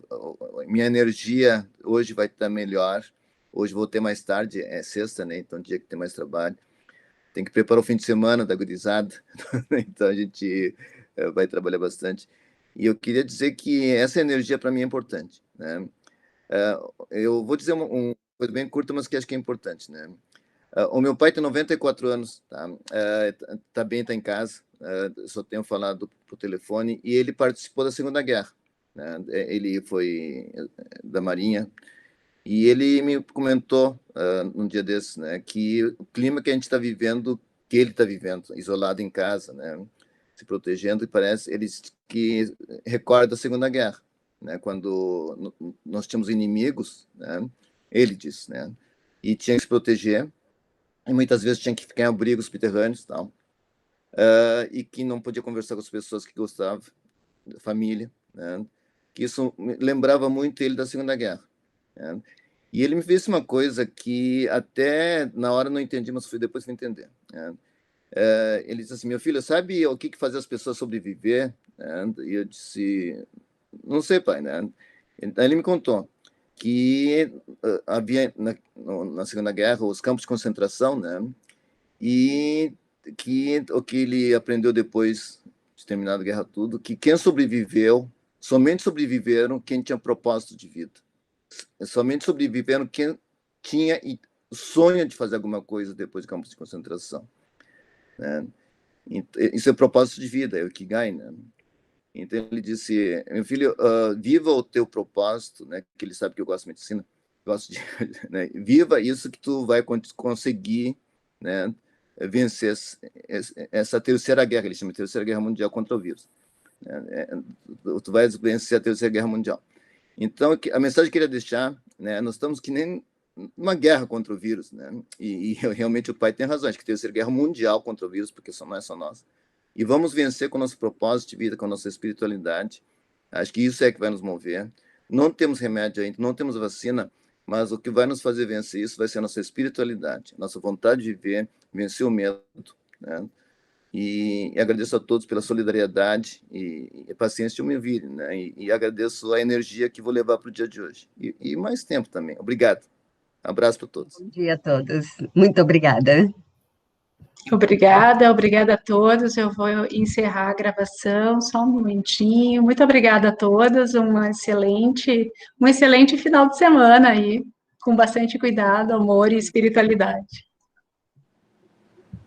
Minha energia hoje vai estar melhor. Hoje vou ter mais tarde, é sexta, né? Então, dia que tem mais trabalho. Tem que preparar o fim de semana da gurizada. Então, a gente vai trabalhar bastante. E eu queria dizer que essa energia, para mim, é importante, né? Eu vou dizer uma coisa bem curta, mas que acho que é importante, né? O meu pai tem 94 anos, tá? Tá bem, tá em casa. Só tenho falado por telefone. E ele participou da Segunda Guerra, né? Ele foi da Marinha. E ele me comentou num dia desses, né, que o clima que a gente está vivendo, que ele está vivendo, isolado em casa, né, se protegendo, e parece ele que recorda a Segunda Guerra, né, quando nós tínhamos inimigos, né, ele disse, né, e tinha que se proteger, e muitas vezes tinha que ficar em abrigos subterrâneos e tal, e que não podia conversar com as pessoas que gostava, da família, né, que isso me lembrava muito ele da Segunda Guerra, né. E ele me fez uma coisa que até na hora não entendi, mas fui depois entender, né. Ele disse assim: meu filho, sabe o que faz as pessoas sobreviver? E eu disse: não sei, pai, né? Então ele me contou que havia na Segunda Guerra os campos de concentração, né? E que o que ele aprendeu depois de terminar a guerra tudo, que quem sobreviveu, somente sobreviveram quem tinha propósito de vida. Somente sobreviveram quem tinha o sonho de fazer alguma coisa depois de campos de concentração, né? Isso é propósito de vida, é o Ikigai, né? Então ele disse: meu filho, viva o teu propósito, né? Que ele sabe que eu gosto de medicina, gosto de, né? Viva isso que tu vai conseguir, né? Vencer essa terceira guerra, ele chama de terceira guerra mundial contra o vírus, né? Tu vais vencer a terceira guerra mundial. Então, a mensagem que eu queria deixar, né, nós estamos que nem uma guerra contra o vírus, né? E realmente o pai tem razão, acho que tem que ser guerra mundial contra o vírus, porque não é só nós. E vamos vencer com o nosso propósito de vida, com a nossa espiritualidade. Acho que isso é que vai nos mover. Não temos remédio ainda, não temos vacina, mas o que vai nos fazer vencer isso vai ser a nossa espiritualidade, a nossa vontade de viver, vencer o medo, né? E agradeço a todos pela solidariedade e paciência de me ouvir, né? E agradeço a energia que vou levar para o dia de hoje. E mais tempo também. Obrigado. Abraço para todos. Bom dia a todos. Muito obrigada. Obrigada a todos. Eu vou encerrar a gravação, só um momentinho. Muito obrigada a todos. Um excelente final de semana aí, com bastante cuidado, amor e espiritualidade.